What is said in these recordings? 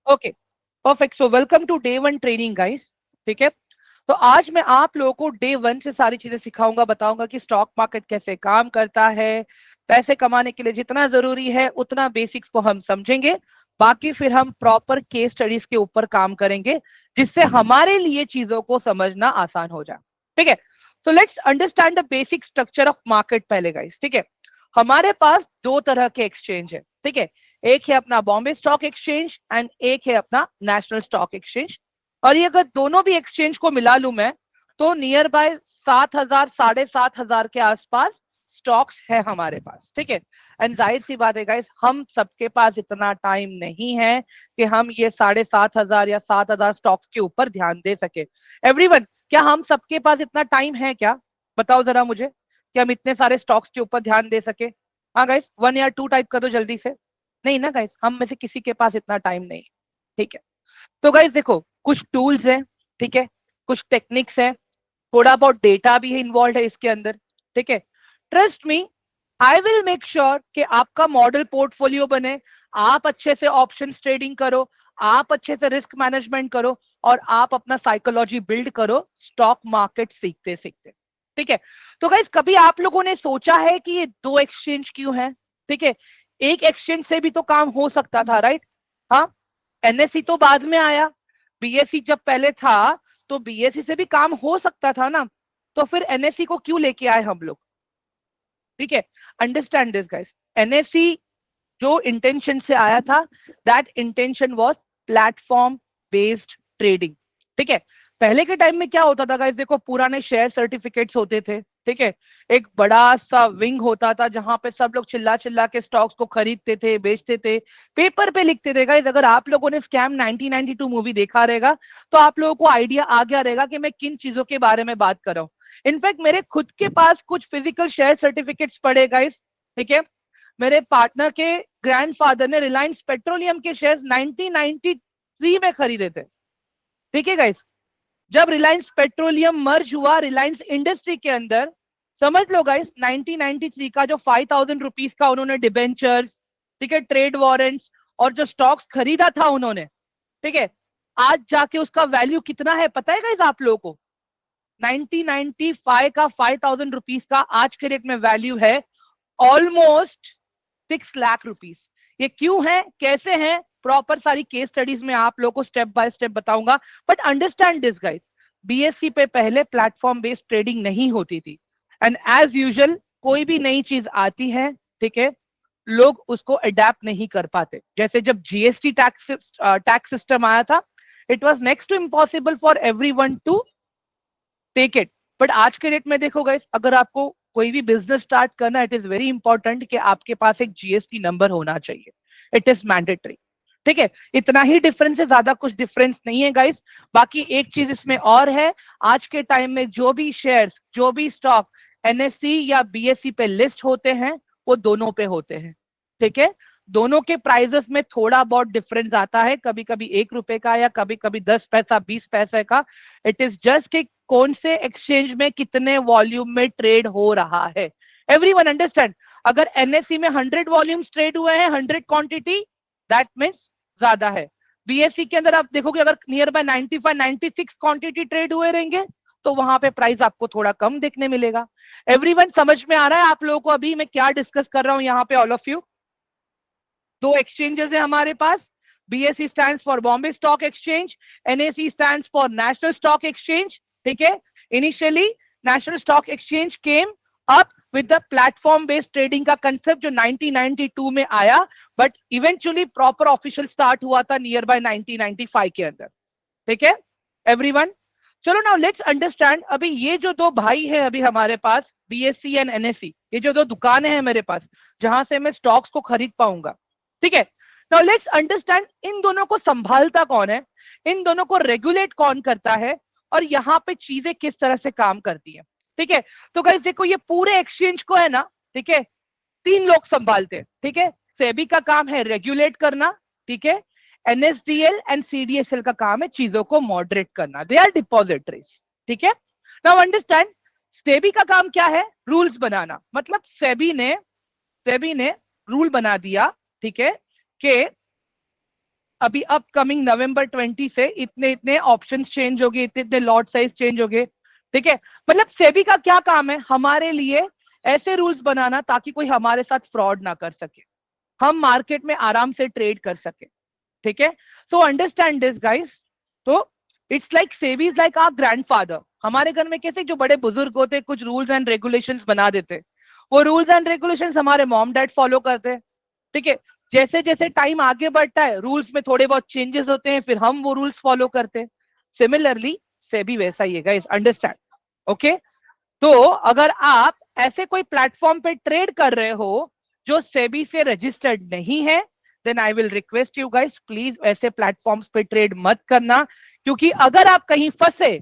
Okay, perfect. So welcome to day one training guys. ठीक है, तो आज मैं आप लोगों को डे वन से सारी चीजें सिखाऊंगा, बताऊंगा कि स्टॉक मार्केट कैसे काम करता है। पैसे कमाने के लिए जितना जरूरी है उतना बेसिक्स को हम समझेंगे। बाकी फिर हम प्रॉपर केस स्टडीज के ऊपर काम करेंगे, जिससे हमारे लिए चीजों को समझना आसान हो जाए। ठीक है, so let's understand the basic structure of market पहले गाइस। ठीक है, हमारे पास दो तरह के एक्सचेंज है। ठीक है, एक है अपना बॉम्बे स्टॉक एक्सचेंज एंड एक है अपना नेशनल स्टॉक एक्सचेंज। और ये अगर दोनों भी एक्सचेंज को मिला लूं मैं, तो नियर बाय 7,000 7,500 के आसपास स्टॉक्स है हमारे पास। ठीक है, एंड जाहिर सी बात है गाइस, हम सबके पास इतना टाइम नहीं है कि हम ये 7,500 या 7,000 स्टॉक्स के ऊपर ध्यान दे सके। एवरीवन, क्या हम सबके पास इतना टाइम है क्या? बताओ जरा मुझे कि हम इतने सारे स्टॉक्स के ऊपर ध्यान दे सके। हाँ गाइस, 1 या 2 टाइप कर दो जल्दी से। नहीं ना गाइस, हम में से किसी के पास इतना टाइम नहीं। ठीक है, तो गाइस देखो, कुछ टूल्स हैं, ठीक है, कुछ टेक्निक्स हैं, थोड़ा बहुत डेटा भी है इन्वॉल्व है इसके अंदर। ठीक है, trust me, I will make sure कि आपका मॉडल पोर्टफोलियो बने, आप अच्छे से ऑप्शन ट्रेडिंग करो, आप अच्छे से रिस्क मैनेजमेंट करो, और आप अपना साइकोलॉजी बिल्ड करो स्टॉक मार्केट सीखते सीखते। ठीक है, तो गाइस कभी आप लोगों ने सोचा है कि ये दो एक्सचेंज क्यों है? ठीक है, एक एक्सचेंज से भी तो काम हो सकता था, राइट? हाँ, एनएससी तो बाद में आया, बीएससी जब पहले था तो बीएससी से भी काम हो सकता था ना। तो फिर एनएससी को क्यों लेके आए हम लोग? ठीक है, अंडरस्टैंड दिस गाइस, एनएससी जो इंटेंशन से आया था, that intention was platform based trading. ठीक है, पहले के टाइम में क्या होता था गाइस, देखो पुराने शेयर सर्टिफिकेट्स होते थे। ठीक है, एक बड़ा सा विंग होता था जहां पे सब लोग चिल्ला चिल्ला के स्टॉक्स को खरीदते थे, बेचते थे, पेपर पे लिखते थे। गाइस अगर आप लोगों ने स्कैम 1992 मूवी देखा रहेगा तो आप लोगों को आइडिया आ गया रहेगा कि मैं किन चीजों के बारे में बात कर रहा हूँ। इनफैक्ट मेरे खुद के पास कुछ फिजिकल शेयर सर्टिफिकेट्स पड़े गाइस। ठीक है, मेरे पार्टनर के ग्रैंडफादर ने रिलायंस पेट्रोलियम के शेयर्स 1993 में खरीदे थे। ठीक है गाइस, जब रिलायंस पेट्रोलियम मर्ज हुआ रिलायंस इंडस्ट्री के अंदर, समझ लो गाइस 1993 का जो 5,000 रुपीज का उन्होंने डिबेंचर्स, ठीक है, ट्रेड वारंट्स और जो स्टॉक्स खरीदा था उन्होंने, ठीक है, आज जाके उसका वैल्यू कितना है पता है गाइस आप लोगों को? 1995 का 5,000 रुपीज का आज के रेट में वैल्यू है ऑलमोस्ट 6 लाख रुपीज। ये क्यों है, कैसे है, प्रॉपर सारी केस स्टडीज में आप लोगों को स्टेप बाय स्टेप बताऊंगा। But understand this guys, BSc पे पहले प्लेटफॉर्म बेस्ड ट्रेडिंग नहीं होती थी, एंड एज यूजुअल कोई भी नई चीज आती है, ठीक है, लोग उसको अडेप्ट नहीं कर पाते। जैसे जब जीएसटी टैक्स सिस्टम आया था, it was next to impossible for everyone to take it. But आज के डेट में देखो गाइस, अगर आपको कोई भी बिजनेस स्टार्ट करना, इट इज वेरी इंपॉर्टेंट कि आपके पास एक जीएसटी नंबर होना चाहिए। It is mandatory. ठीक है, इतना ही डिफरेंस है, ज्यादा कुछ डिफरेंस नहीं है गाइस। बाकी एक चीज इसमें और है, आज के टाइम में जो भी शेयर्स, जो भी स्टॉक एनएससी या बीएससी पे लिस्ट होते हैं, वो दोनों पे होते हैं। ठीक है, दोनों के प्राइजेस में थोड़ा बहुत डिफरेंस आता है, कभी कभी 1 रुपए का या कभी कभी 10 पैसा 20 पैसे का। इट इज जस्ट कि कौन से एक्सचेंज में कितने वॉल्यूम में ट्रेड हो रहा है। Everyone understand? अगर एनएससी में 100 वॉल्यूम्स ट्रेड हुए हैं, 100 क्वांटिटी, दैट मीन्स ज्यादा है। बीएससी के अंदर आप देखोगे अगर नियर बाय 95 96 क्वांटिटी ट्रेड हुए रहेंगे, तो वहां पे प्राइस आपको थोड़ा कम देखने मिलेगा। एवरीवन समझ में आ रहा है आप लोगों को अभी मैं क्या डिस्कस कर रहा हूं यहाँ पे? ऑल ऑफ यू, दो एक्सचेंजेस है हमारे पास, BSE stands for Bombay stock exchange, NSE stands for National Stock Exchange. ठीक है, initially National Stock Exchange came up with the platform based trading का कंसेप्ट जो 1992 में आया, but eventually proper official start हुआ था नियर बाय 1995 के अंदर। ठीक है एवरीवन, चलो नाउ लेट्स अंडरस्टैंड। अभी ये जो दो भाई है अभी हमारे पास, बीएससी एंड एनएससी, ये जो दो दुकानें हैं मेरे पास जहां से मैं स्टॉक्स को खरीद पाऊंगा, ठीक है, नाउ लेट्स अंडरस्टैंड इन दोनों को संभालता कौन है, इन दोनों को रेगुलेट कौन करता है, और यहाँ पे चीजें किस तरह से काम करती है। ठीक है, तो गाइस देखो ये पूरे एक्सचेंज को है ना, ठीक है, 3 लोग संभालते हैं। ठीक है, सेबी का काम है रेगुलेट करना, ठीक है, एनएसडीएल एंड सीडीएसएल का काम है चीजों को मॉडरेट करना, दे आर डिपॉजिटरीज। ठीक है, नाउ अंडरस्टैंड, सेबी का काम क्या है? रूल्स बनाना। मतलब सेबी ने रूल बना दिया, ठीक है, कि अभी अपकमिंग नवंबर 20 से इतने इतने ऑप्शंस चेंज हो गए, इतने इतने लॉट साइज चेंज हो गए, ठीक है। मतलब सेबी का क्या काम है, हमारे लिए ऐसे रूल्स बनाना ताकि कोई हमारे साथ फ्रॉड ना कर सके, हम मार्केट में आराम से ट्रेड कर सके, ठीक है। So understand this guys. तो it's like SEBI is like our grandfather. हमारे घर में कैसे जो बड़े बुजुर्ग होते कुछ रूल्स एंड रेगुलेशंस बना देते, वो रूल्स एंड रेगुलेशंस हमारे मॉम डैड फॉलो करते हैं, ठीक है। जैसे जैसे टाइम आगे बढ़ता है रूल्स में थोड़े बहुत चेंजेस होते हैं, फिर हम वो रूल्स फॉलो करते हैं। सिमिलरली सेबी वैसा ही है गाइस, अंडरस्टैंड, ओके। तो अगर आप ऐसे कोई प्लेटफॉर्म पे ट्रेड कर रहे हो जो सेबी से रजिस्टर्ड नहीं है, then I will request you guys please ऐसे प्लेटफॉर्म्स पे ट्रेड मत करना, क्योंकि अगर आप कहीं फंसे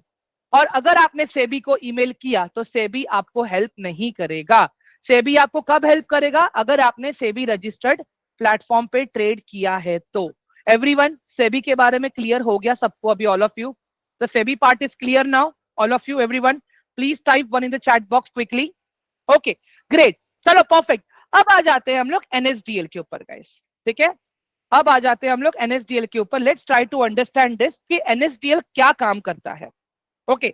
और अगर आपने सेबी को ईमेल किया तो सेबी आपको हेल्प नहीं करेगा। सेबी आपको कब हेल्प करेगा, अगर आपने सेबी रजिस्टर्ड प्लेटफॉर्म पे ट्रेड किया है तो। एवरीवन सेबी के बारे में क्लियर हो गया सबको अभी, all of you, the SEBI part is clear now, all of you, everyone please type 1 in the chat box quickly. Okay great, चलो परफेक्ट। अब आ जाते हैं हम लोग एनएसडीएल के ऊपर गाइस, ठीक है। अब आ जाते हैं हम लोग एनएसडीएल के ऊपर। Let's try to understand this कि एनएसडीएल क्या काम करता है। ओके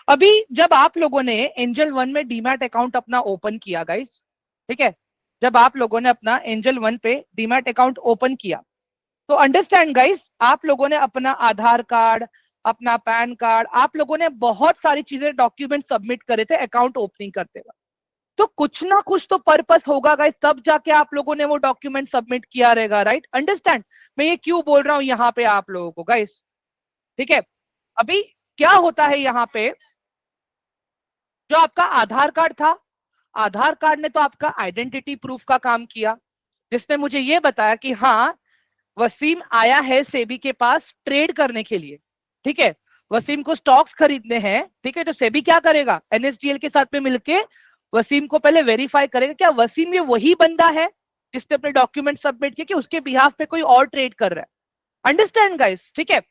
अभी जब आप लोगों ने एंजल 1 में डीमैट अकाउंट अपना ओपन किया गाइस, ठीक है, जब आप लोगों ने अपना एंजल 1 पे डीमैट अकाउंट ओपन किया तो अंडरस्टैंड गाइस, आप लोगों ने अपना आधार कार्ड, अपना पैन कार्ड, आप लोगों ने बहुत सारी चीजें डॉक्यूमेंट सबमिट करे थे अकाउंट ओपनिंग करते वक्त। तो कुछ ना कुछ तो पर्पस होगा गाइस, तब जाके आप लोगों ने वो डॉक्यूमेंट सबमिट किया रहेगा, राइट, अंडरस्टैंड। मैं ये क्यों बोल रहा हूं यहाँ पे आप लोगों को गाइस, ठीक है। अभी क्या होता है यहाँ पे, जो आपका आधार कार्ड था, आधार कार्ड ने तो आपका आइडेंटिटी प्रूफ का काम किया, जिसने मुझे ये बताया कि हाँ वसीम आया है सेबी के पास ट्रेड करने के लिए, ठीक है, वसीम को स्टॉक्स खरीदने हैं, ठीक है। तो सेबी क्या करेगा, एनएसडीएल के साथ में मिलके वसीम को पहले वेरीफाई करेगा क्या वसीम ये वही बंदा है जिसने अपने डॉक्यूमेंट सबमिट किए कि उसके बिहाफ पे कोई और ट्रेड कर रहा है, अंडरस्टैंड गाइस, ठीक है।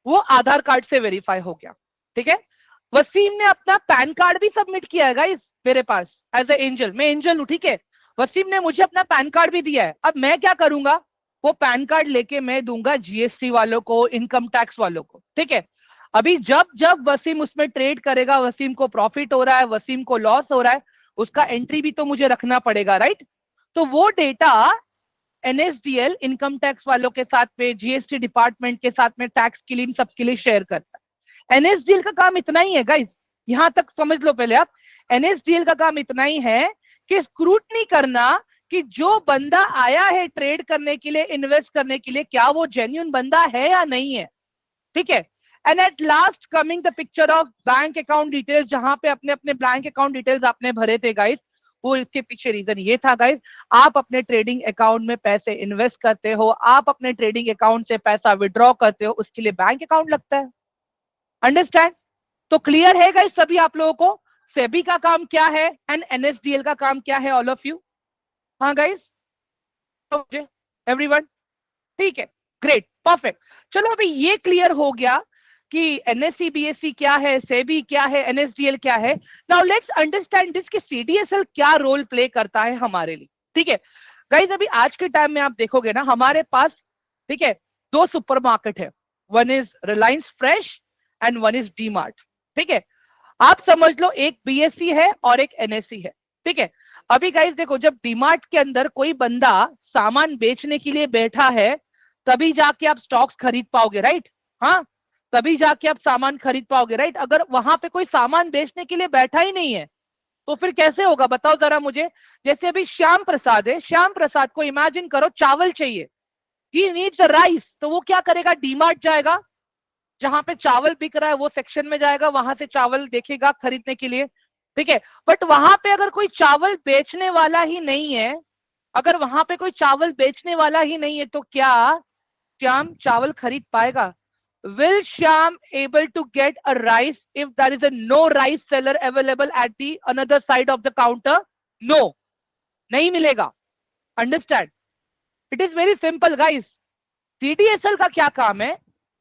वो आधार कार्ड से वेरीफाई हो गया, ठीक है। वसीम ने अपना पैन कार्ड भी सबमिट किया है गाइस मेरे पास, एज ए एंजल, मैं एंजल हूं, ठीक है। वसीम ने मुझे अपना पैन कार्ड भी दिया है। अब मैं क्या करूंगा, वो पैन कार्ड लेके मैं दूंगा जीएसटी वालों को, इनकम टैक्स वालों को, ठीक है। अभी जब जब वसीम उसमें ट्रेड करेगा, वसीम को प्रॉफिट हो रहा है, वसीम को लॉस हो रहा है, उसका एंट्री भी तो मुझे रखना पड़ेगा, राइट। तो वो डेटा एनएसडीएल इनकम टैक्स वालों के साथ में, जीएसटी डिपार्टमेंट के साथ में, टैक्स क्लीन सबके लिए शेयर करता है। एनएसडीएल का काम इतना ही है गाइस, यहां तक समझ लो पहले आप। एनएसडीएल का काम इतना ही है कि स्क्रूटनी करना कि जो बंदा आया है ट्रेड करने के लिए, इन्वेस्ट करने के लिए, क्या वो जेन्युइन बंदा है या नहीं है, ठीक है। And at last coming the picture of bank account details, जहां पे अपने अपने बैंक अकाउंट डिटेल्स आपने भरे थे गाइस, वो इसके पीछे रीजन ये था गाइस, आप अपने ट्रेडिंग अकाउंट में पैसे इन्वेस्ट करते हो, आप अपने ट्रेडिंग अकाउंट से पैसा विड्रॉ करते हो, उसके लिए बैंक अकाउंट लगता है, अंडरस्टैंड। तो क्लियर है गाइस सभी आप लोगों को, सेबी का काम क्या है एंड एनएसडीएल का काम क्या है, ऑल ऑफ यू, हाँ गाइस, एवरीवन, ठीक है, ग्रेट, परफेक्ट। चलो अभी ये क्लियर हो गया कि एनएससी बीएससी क्या है, सेबी क्या है, एनएसडीएल क्या है। नाउ लेट्स अंडरस्टैंड दिस कि सीडीएसएल क्या रोल प्ले करता है हमारे लिए, ठीक है। गाइस अभी आज के टाइम में आप देखोगे ना हमारे पास, ठीक है, दो सुपरमार्केट है, one is Reliance fresh and one is D mart, ठीक है। आप समझ लो एक बीएससी है और एक एनएससी है, ठीक है। अभी गाइस देखो, जब डीमार्ट के अंदर कोई बंदा सामान बेचने के लिए बैठा है तभी जाके आप स्टॉक्स खरीद पाओगे, राइट, हाँ, तभी जाके आप सामान खरीद पाओगे, राइट। अगर वहां पे कोई सामान बेचने के लिए बैठा ही नहीं है तो फिर कैसे होगा बताओ जरा मुझे। जैसे अभी श्याम प्रसाद है, श्याम प्रसाद को इमेजिन करो चावल चाहिए, ही नीड्स राइस, तो वो क्या करेगा, डीमार्ट जाएगा, जहां पे चावल बिक रहा है वो सेक्शन में जाएगा, वहां से चावल देखेगा खरीदने के लिए, ठीक है। बट वहां पे अगर कोई चावल बेचने वाला ही नहीं है, अगर वहां पे कोई चावल बेचने वाला ही नहीं है तो क्या श्याम चावल खरीद पाएगा? Will Shyam able to get a rice if there is a no rice seller available at the another side of the counter? No, नहीं मिलेगा, understand? It is very simple guys. CDSL का क्या काम है,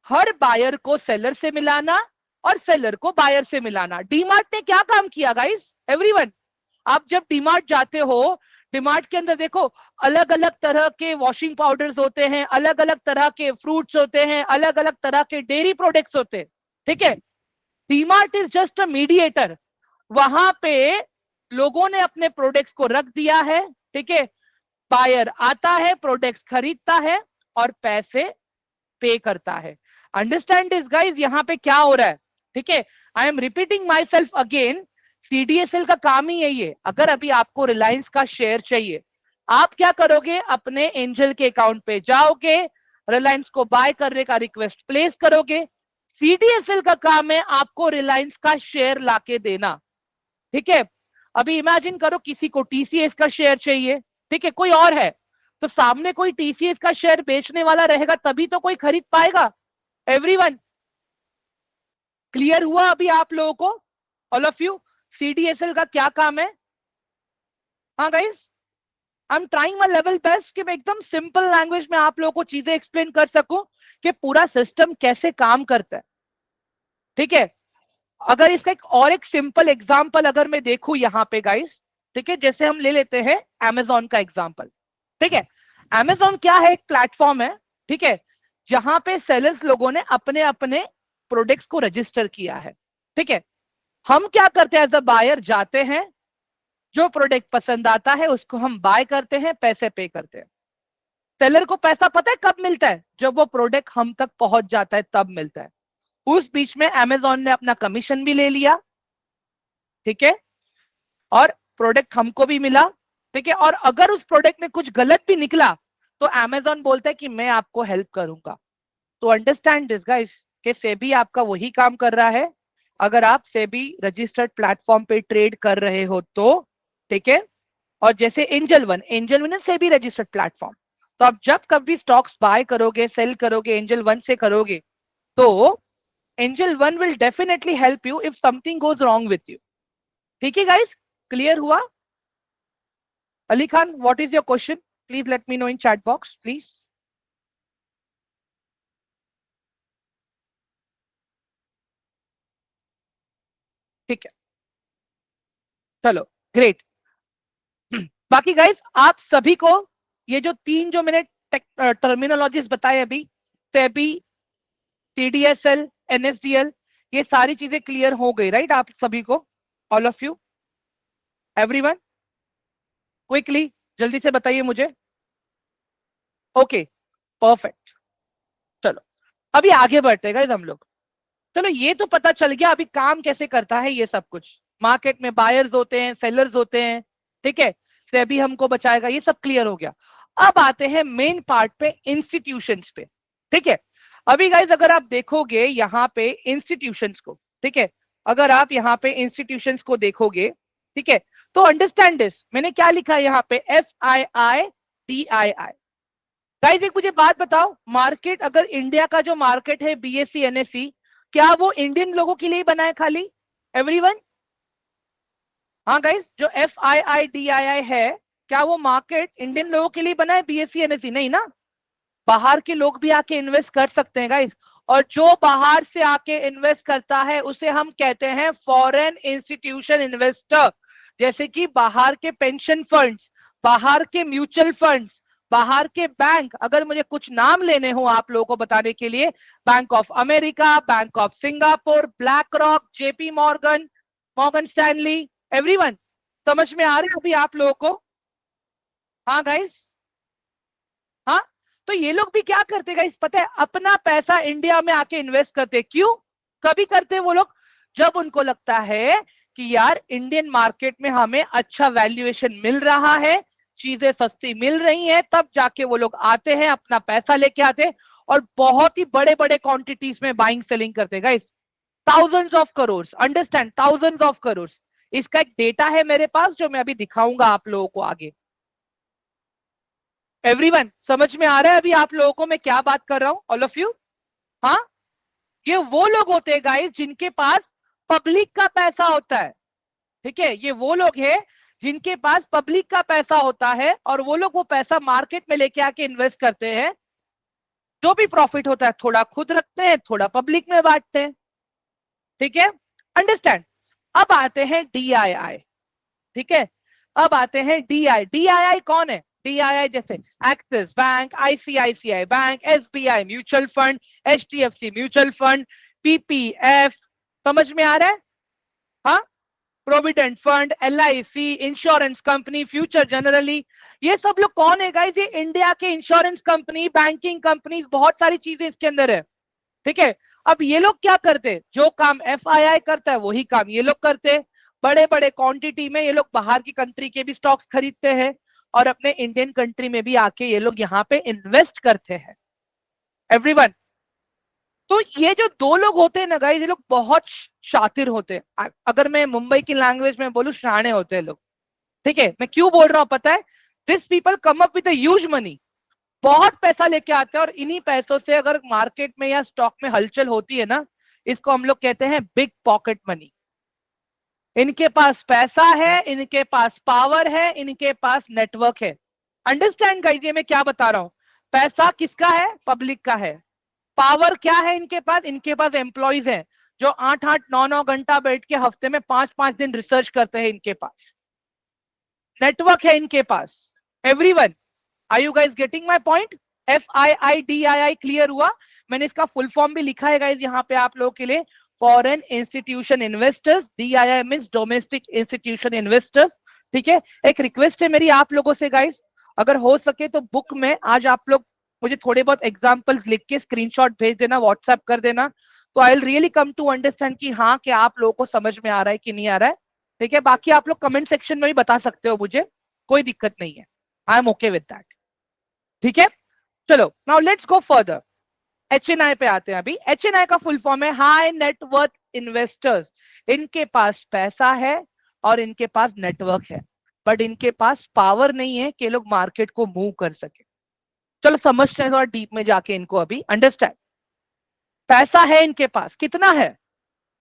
हर बायर को seller से मिलाना और सेलर को बायर से मिलाना। डीमार्ट ने क्या काम किया गाइस, एवरीवन, आप जब डीमार्ट जाते हो, डीमार्ट के अंदर देखो अलग अलग तरह के वॉशिंग पाउडर्स होते हैं, अलग अलग तरह के फ्रूट्स होते हैं, अलग अलग तरह के डेयरी प्रोडक्ट्स होते हैं, ठीक है। DMart is just a mediator, वहां पे लोगों ने अपने प्रोडक्ट्स को रख दिया है, ठीक है। बायर आता है, प्रोडक्ट्स खरीदता है और पैसे पे करता है। अंडरस्टैंड दिस गाइस, यहां पे क्या हो रहा है, ठीक है। आई am repeating myself again, CDSL का काम ही यही है। अगर अभी आपको रिलायंस का शेयर चाहिए, आप क्या करोगे, अपने एंजल के अकाउंट पे जाओगे, रिलायंस को बाय करने का रिक्वेस्ट प्लेस करोगे। सीडीएसएल का काम है आपको रिलायंस का शेयर लाके देना, ठीक है। अभी इमेजिन करो किसी को टीसीएस का शेयर चाहिए, ठीक है, कोई और है, तो सामने कोई टीसीएस का शेयर बेचने वाला रहेगा तभी तो कोई खरीद पाएगा। एवरीवन क्लियर हुआ अभी आप लोगों को, ऑल ऑफ यू? सीडीएसएल का क्या काम है? हाँ guys, I am trying my level best कि मैं एकदम सिंपल लैंग्वेज में आप लोगों को चीजें एक्सप्लेन कर सकूं कि पूरा सिस्टम कैसे काम करता है, ठीक है। अगर इसका एक सिंपल एग्जांपल अगर मैं देखूं यहाँ पे गाइस, ठीक है, जैसे हम ले लेते हैं अमेजोन का एग्जांपल, ठीक है। अमेजोन क्या है, एक प्लेटफॉर्म है, ठीक है, जहां पे सेलर्स लोगों ने अपने अपने प्रोडक्ट्स को रजिस्टर किया है, ठीक है। हम क्या करते हैं, एज अ बायर जाते हैं, जो प्रोडक्ट पसंद आता है उसको हम बाय करते हैं, पैसे पे करते हैं। सेलर को पैसा पता है कब मिलता है, जब वो प्रोडक्ट हम तक पहुंच जाता है तब मिलता है। उस बीच में अमेजोन ने अपना कमीशन भी ले लिया, ठीक है, और प्रोडक्ट हमको भी मिला, ठीक है। और अगर उस प्रोडक्ट में कुछ गलत भी निकला तो अमेजोन बोलता है कि मैं आपको हेल्प करूंगा। तो अंडरस्टैंड दिस गाइस कि सेबी आपका वही काम कर रहा है, अगर आप सेबी रजिस्टर्ड प्लेटफॉर्म पे ट्रेड कर रहे हो तो, ठीक है। और जैसे angel one SEBI registered platform, तो आप जब कभी स्टॉक्स बाय करोगे, सेल करोगे, एंजल वन से करोगे, तो angel one will definitely help you if something goes wrong with you, ठीक है गाइस। क्लियर हुआ? Ali Khan, what is your question? Please let me know in chat box please. ठीक है, चलो, ग्रेट। बाकी गाइस आप सभी को ये जो तीन जो मैंने टर्मिनोलॉजीज बताए अभी, सेबी, टीडीएसएल, एनएसडीएल, ये सारी चीजें क्लियर हो गई राइट आप सभी को, all of you, everyone? Quickly जल्दी से बताइए मुझे। Okay, perfect. चलो अभी आगे बढ़ते हैं गाइस हम लोग। चलो ये तो पता चल गया अभी काम कैसे करता है ये सब कुछ, मार्केट में बायर्स होते हैं, सेलर्स होते हैं, ठीक है, सेबी हमको बचाएगा, ये सब क्लियर हो गया। अब आते हैं मेन पार्ट पे, इंस्टीट्यूशंस पे, ठीक है। अभी गाइज अगर आप देखोगे यहाँ पे इंस्टीट्यूशंस को, ठीक है, अगर आप यहाँ पे इंस्टीट्यूशंस को देखोगे, ठीक है, तो अंडरस्टैंड दिस, मैंने क्या लिखा है यहाँ पे, FIIDII। गाइज एक मुझे बात बताओ, मार्केट अगर इंडिया का जो मार्केट है बीएससी एनएससी, क्या वो इंडियन लोगों के लिए बना है खाली? एवरीवन? हाँ गाइज, जो FIIDII है, क्या वो मार्केट इंडियन लोगों के लिए बना है बीएससी एनएससी? नहीं ना, बाहर के लोग भी आके इन्वेस्ट कर सकते हैं गाइज। और जो बाहर से आके इन्वेस्ट करता है उसे हम कहते हैं फॉरेन इंस्टीट्यूशन इन्वेस्टर, जैसे कि बाहर के पेंशन फंड्स, बाहर के म्यूचुअल फंड्स, बाहर के बैंक, अगर मुझे कुछ नाम लेने हो आप लोगों को बताने के लिए, bank of America, bank of Singapore, black rock, JP Morgan, Morgan Stanley, everyone समझ में आ रही है अभी आप लोगों को? हाँ गाइस, हाँ। तो ये लोग भी क्या करते गाइस पता है, अपना पैसा इंडिया में आके इन्वेस्ट करते। क्यों कभी करते वो लोग? जब उनको लगता है कि यार इंडियन मार्केट में हमें अच्छा वैल्यूएशन मिल रहा है, चीजें सस्ती मिल रही हैं, तब जाके वो लोग आते हैं, अपना पैसा लेके आते हैं और बहुत ही बड़े बड़े क्वांटिटीज में बाइंग सेलिंग करते guys, thousands of crore, understand, thousands of crore. इसका एक डेटा है मेरे पास जो मैं अभी दिखाऊंगा आप लोगों को आगे। एवरीवन समझ में आ रहा है अभी आप लोगों को मैं क्या बात कर रहा हूं, ऑल ऑफ यू? हाँ, ये वो लोग होते हैं गाइस जिनके पास पब्लिक का पैसा होता है, ठीक है, ये वो लोग हैं जिनके पास पब्लिक का पैसा होता है और वो लोग वो पैसा मार्केट में लेके आके इन्वेस्ट करते हैं। जो भी प्रॉफिट होता है थोड़ा खुद रखते हैं, थोड़ा पब्लिक में बांटते हैं, ठीक है, अंडरस्टैंड। अब आते हैं DII, ठीक है, अब आते हैं डीआई। डीआईआई कौन है? डीआईआई जैसे axis bank, ICICI bank, SBI mutual fund, HDFC mutual fund, PPF, समझ में आ रहा है? हाँ, provident fund, LIC, insurance company, future generally, ये सब लोग कौन है गाइस? ये इंडिया के इंश्योरेंस कंपनी, बैंकिंग कंपनी, बहुत सारी चीजें इसके अंदर है। ठीक है, अब ये लोग क्या करते? जो काम एफआईआई करता है वही काम ये लोग करते हैं। बड़े बड़े क्वांटिटी में ये लोग बाहर की कंट्री के भी स्टॉक्स खरीदते हैं और अपने इंडियन कंट्री में भी आके ये लोग यहाँ पे इन्वेस्ट करते हैं। एवरीवन, तो ये जो दो लोग होते हैं ना गाइस, ये लोग बहुत शातिर होते हैं। अगर मैं मुंबई की लैंग्वेज में बोलूं, शाणे होते हैं लोग। ठीक है, मैं क्यों बोल रहा हूं पता है? This people come up with huge money, बहुत पैसा लेके आते हैं और इन्हीं पैसों से अगर मार्केट में या स्टॉक में हलचल होती है ना, इसको हम लोग कहते हैं बिग पॉकेट मनी। इनके पास पैसा है, इनके पास पावर है, इनके पास नेटवर्क है। अंडरस्टैंड गाइस, ये मैं क्या बता रहा हूं? पैसा किसका है? पब्लिक का है। पावर क्या है इनके पास? इनके पास एम्प्लॉइज हैं जो 8-8 9-9 घंटा बैठ के हफ्ते में 5-5 दिन रिसर्च करते हैं। इनके पास नेटवर्क है, इनके पास। Everyone, are you guys getting my point? FIIDII clear हुआ? मैंने इसका फुल फॉर्म भी लिखा है गाइस यहाँ पे आप लोगों के लिए। Foreign institution investors, DII means domestic institution investors. ठीक है, एक रिक्वेस्ट है मेरी आप लोगों से गाइस, अगर हो सके तो बुक में आज आप लोग मुझे थोड़े बहुत एग्जांपल्स लिख के स्क्रीनशॉट भेज देना, व्हाट्सएप कर देना, तो I will really come to understand कि हाँ, कि आप लोगों को समझ में आ रहा है कि नहीं आ रहा है। ठीक है, बाकी आप लोग कमेंट सेक्शन में भी बता सकते हो मुझे, कोई दिक्कत नहीं है। I am okay with that. ठीक है, चलो now let's go further. HNI पे आते हैं। अभी HNI का फुल फॉर्म है हाई नेटवर्थ इन्वेस्टर्स। इनके पास पैसा है और इनके पास नेटवर्क है, बट इनके पास पावर नहीं है कि लोग मार्केट को मूव कर सके। चलो समझते हैं थोड़ा डीप में जाके इनको। अभी अंडरस्टैंड, पैसा है इनके पास, कितना है?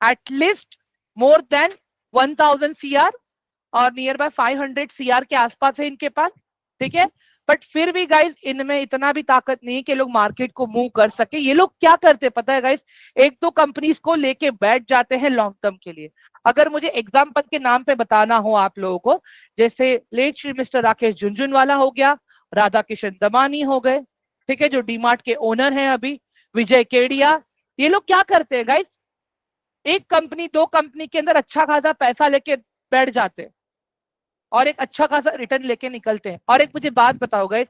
एटलीस्ट मोर देन 1000 CR और नियर बाय 500 CR के आसपास है इनके पास। ठीक है, बट फिर भी गाइस इनमें इतना भी ताकत नहीं है कि लोग मार्केट को मूव कर सके। ये लोग क्या करते हैं पता है गाइस? एक दो कंपनीज को लेके बैठ जाते हैं लॉन्ग टर्म के लिए। अगर मुझे एग्जाम्पल के नाम पे बताना हो आप लोगों को, जैसे लेट श्री मिस्टर राकेश झुनझुनवाला हो गया, राधा किशन दमानी हो गए, ठीक है, जो डीमार्ट के ओनर हैं अभी, विजय केडिया, ये लोग क्या करते हैं गाइस? एक कंपनी दो कंपनी के अंदर अच्छा खासा पैसा लेके बैठ जाते हैं और एक अच्छा खासा रिटर्न लेके निकलते हैं। और एक मुझे बात बताओ गाइस,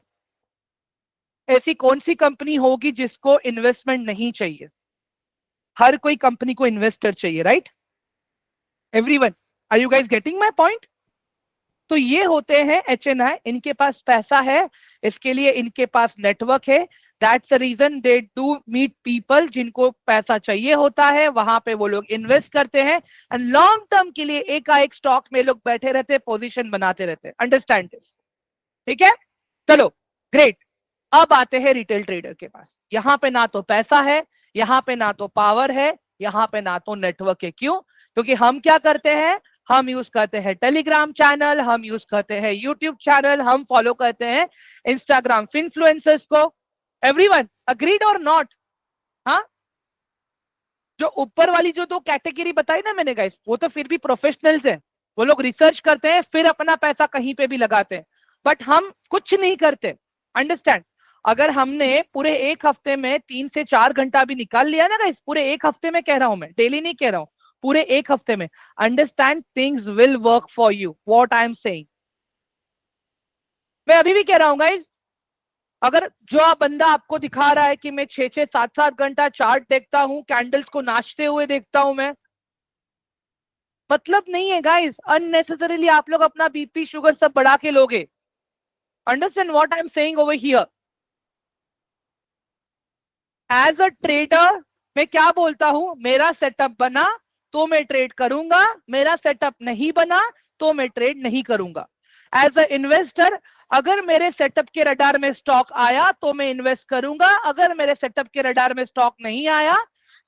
ऐसी कौन सी कंपनी होगी जिसको इन्वेस्टमेंट नहीं चाहिए? हर कोई कंपनी को इन्वेस्टर चाहिए, right? Everyone, are you guys getting my point? तो ये होते हैं HNI। इनके पास पैसा है, इसके लिए इनके पास नेटवर्क है। That's the reason they do meet people जिनको पैसा चाहिए होता है, वहां पे वो लोग इन्वेस्ट करते हैं एंड लॉन्ग टर्म के लिए एकाएक स्टॉक में लोग बैठे रहते हैं, पोजीशन बनाते रहते हैं। Understand this? ठीक है, चलो ग्रेट। अब आते हैं रिटेल ट्रेडर के पास। यहां पे ना तो पैसा है, यहां पे ना तो पावर है, यहां पे ना तो नेटवर्क है। क्यों? क्योंकि हम क्या करते हैं? हम यूज करते हैं टेलीग्राम चैनल, हम यूज करते हैं यूट्यूब चैनल, हम फॉलो करते हैं इंस्टाग्राम इन्फ्लुएंसर्स को। एवरीवन अग्रीड और नॉट? हाँ, जो ऊपर वाली जो दो कैटेगरी बताई ना मैंने गाइस, वो तो फिर भी प्रोफेशनल्स हैं, वो लोग रिसर्च करते हैं फिर अपना पैसा कहीं पे भी लगाते हैं, बट हम कुछ नहीं करते। अंडरस्टैंड? अगर हमने पूरे एक हफ्ते में 3 से 4 घंटा भी निकाल लिया ना गाइस, पूरे एक हफ्ते में कह रहा हूं मैं, डेली नहीं कह रहा हूं, पूरे एक हफ्ते में, understand things will work for you. What I am saying, मैं अभी भी कह रहा हूं गाइस, अगर जो बंदा आपको दिखा रहा है कि मैं 6-6 7-7 घंटा चार्ट देखता हूं, कैंडल्स को नाचते हुए देखता हूं मैं, मतलब नहीं है गाइस। अननेसेसरीली आप लोग अपना बीपी शुगर सब बढ़ा के लोगे। Understand what I am saying over here? As a trader मैं क्या बोलता हूं? मेरा सेटअप बना तो मैं ट्रेड करूंगा, मेरा सेटअप नहीं बना तो मैं ट्रेड नहीं करूंगा। एज अ इन्वेस्टर, अगर मेरे सेटअप के रडार में स्टॉक आया तो मैं इन्वेस्ट करूंगा, अगर मेरे सेटअप के रडार में स्टॉक नहीं आया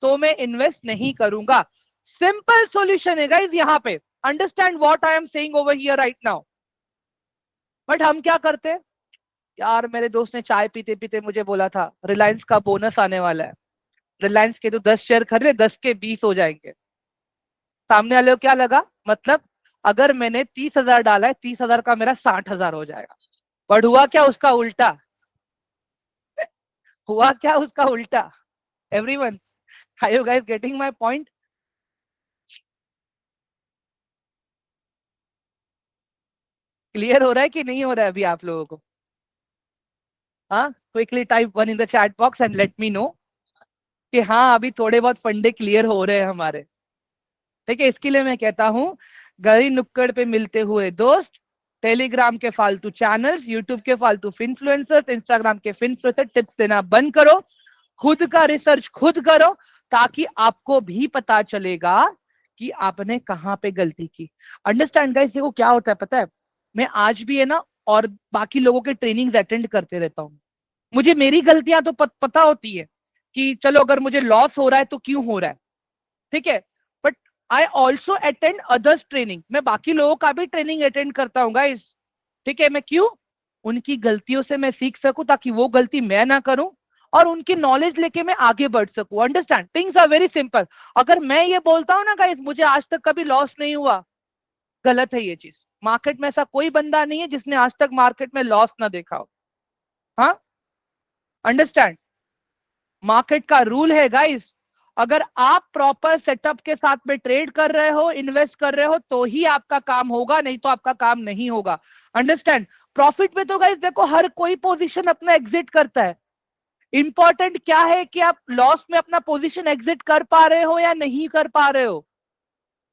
तो मैं इन्वेस्ट नहीं करूंगा। सिंपल सॉल्यूशन है गाइस यहाँ पे। Understand what I am saying over here right now? But हम क्या करते हैं यार? मेरे दोस्त ने चाय पीते पीते मुझे बोला था रिलायंस का बोनस आने वाला है, रिलायंस के तो 10 शेयर खरीदे, 10 के 20 हो जाएंगे। सामने वाले को क्या लगा? मतलब अगर मैंने 30,000 डाला है, 30,000 का मेरा 60,000 हो जाएगा। बट हुआ क्या उसका उल्टा, हुआ क्या उसका उल्टा। Everyone, are you guys getting my point? Clear हो रहा है कि नहीं हो रहा है अभी आप लोगों को? हाँ, quickly type 1 in the chat box and let me know कि हाँ अभी थोड़े बहुत फंडे क्लियर हो रहे हैं हमारे। ठीक है, इसके लिए मैं कहता हूँ, गली नुक्कड़ पे मिलते हुए दोस्त, टेलीग्राम के फालतू चैनल्स, यूट्यूब के फालतू इन्फ्लुएंसर्स, इंस्टाग्राम के इन्फ्लुएंसर टिप्स देना बंद करो, खुद का रिसर्च खुद करो, ताकि आपको भी पता चलेगा कि आपने कहां पे गलती की। अंडरस्टैंड गाइस, देखो क्या होता है पता है, मैं आज भी है ना, और बाकी लोगों के ट्रेनिंग्स अटेंड करते रहता हूँ। मुझे मेरी गलतियां तो पता होती है कि चलो अगर मुझे लॉस हो रहा है तो क्यों हो रहा है, ठीक है। But I also attend others training, मैं बाकी लोगों का भी ट्रेनिंग अटेंड करता हूँ गाइस। ठीक है, मैं क्यों, उनकी गलतियों से मैं सीख सकूं, ताकि वो गलती मैं ना करूं, और उनकी नॉलेज लेके मैं आगे बढ़ सकूं। Understand, things are very simple. अगर मैं ये बोलता हूं ना गाइस मुझे आज तक कभी लॉस नहीं हुआ, गलत है ये चीज। मार्केट में ऐसा कोई बंदा नहीं है जिसने आज तक मार्केट में लॉस ना देखा हो। हाँ, अंडरस्टैंड, मार्केट का रूल है गाइस, अगर आप प्रॉपर सेटअप के साथ में ट्रेड कर रहे हो, इन्वेस्ट कर रहे हो, तो ही आपका काम होगा, नहीं तो आपका काम नहीं होगा। अंडरस्टैंड, प्रॉफिट में तो गाइस देखो हर कोई पोजीशन अपना एग्जिट करता है। इंपॉर्टेंट क्या है कि आप लॉस में अपना पोजीशन एग्जिट कर पा रहे हो या नहीं कर पा रहे हो।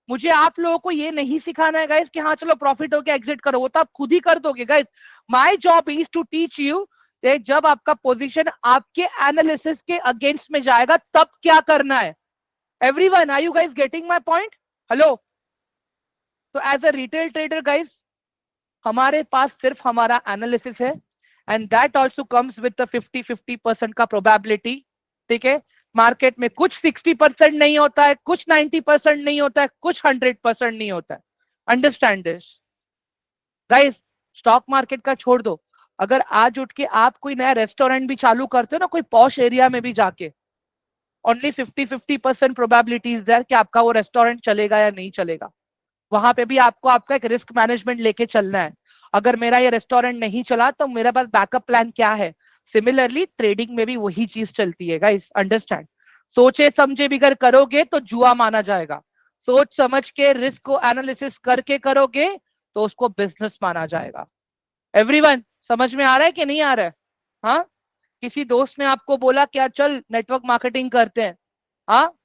मुझे आप लोगों को ये नहीं सिखाना है गाइस कि हाँ चलो प्रॉफिट हो गया एग्जिट करो, वो तो आप खुद ही कर दोगे guys. My job is to teach you, जब आपका पोजीशन आपके एनालिसिस के अगेंस्ट में जाएगा तब क्या करना है। Everyone, are you guys getting my point? Hello. तो as a retail trader guys, हमारे पास सिर्फ हमारा एनालिसिस है, and that also comes with 50-50% का प्रोबेबिलिटी। ठीक है, मार्केट में कुछ 60% नहीं होता है, कुछ 90% नहीं होता है, कुछ 100% नहीं होता है। Understand this guys. Stock market का छोड़ दो, अगर आज उठ के आप कोई नया रेस्टोरेंट भी चालू करते हो ना, कोई पॉश एरिया में भी जाके, ओनली 50-50% प्रोबेबिलिटीज देयर कि आपका वो रेस्टोरेंट चलेगा या नहीं चलेगा। वहां पे भी आपको आपका एक रिस्क मैनेजमेंट लेके चलना है। अगर मेरा ये रेस्टोरेंट नहीं चला तो मेरे पास बैकअप प्लान क्या है। सिमिलरली ट्रेडिंग में भी वही चीज चलती है गाइस, अंडरस्टैंड। सोचे समझे बिगर करोगे तो जुआ माना जाएगा, सोच समझ के रिस्क को एनालिसिस करके करोगे तो उसको बिजनेस माना जाएगा। एवरीवन, समझ में आ रहा है कि नहीं आ रहा है? हाँ, किसी दोस्त ने आपको बोला क्या चल नेटवर्क मार्केटिंग करते हैं, हाँ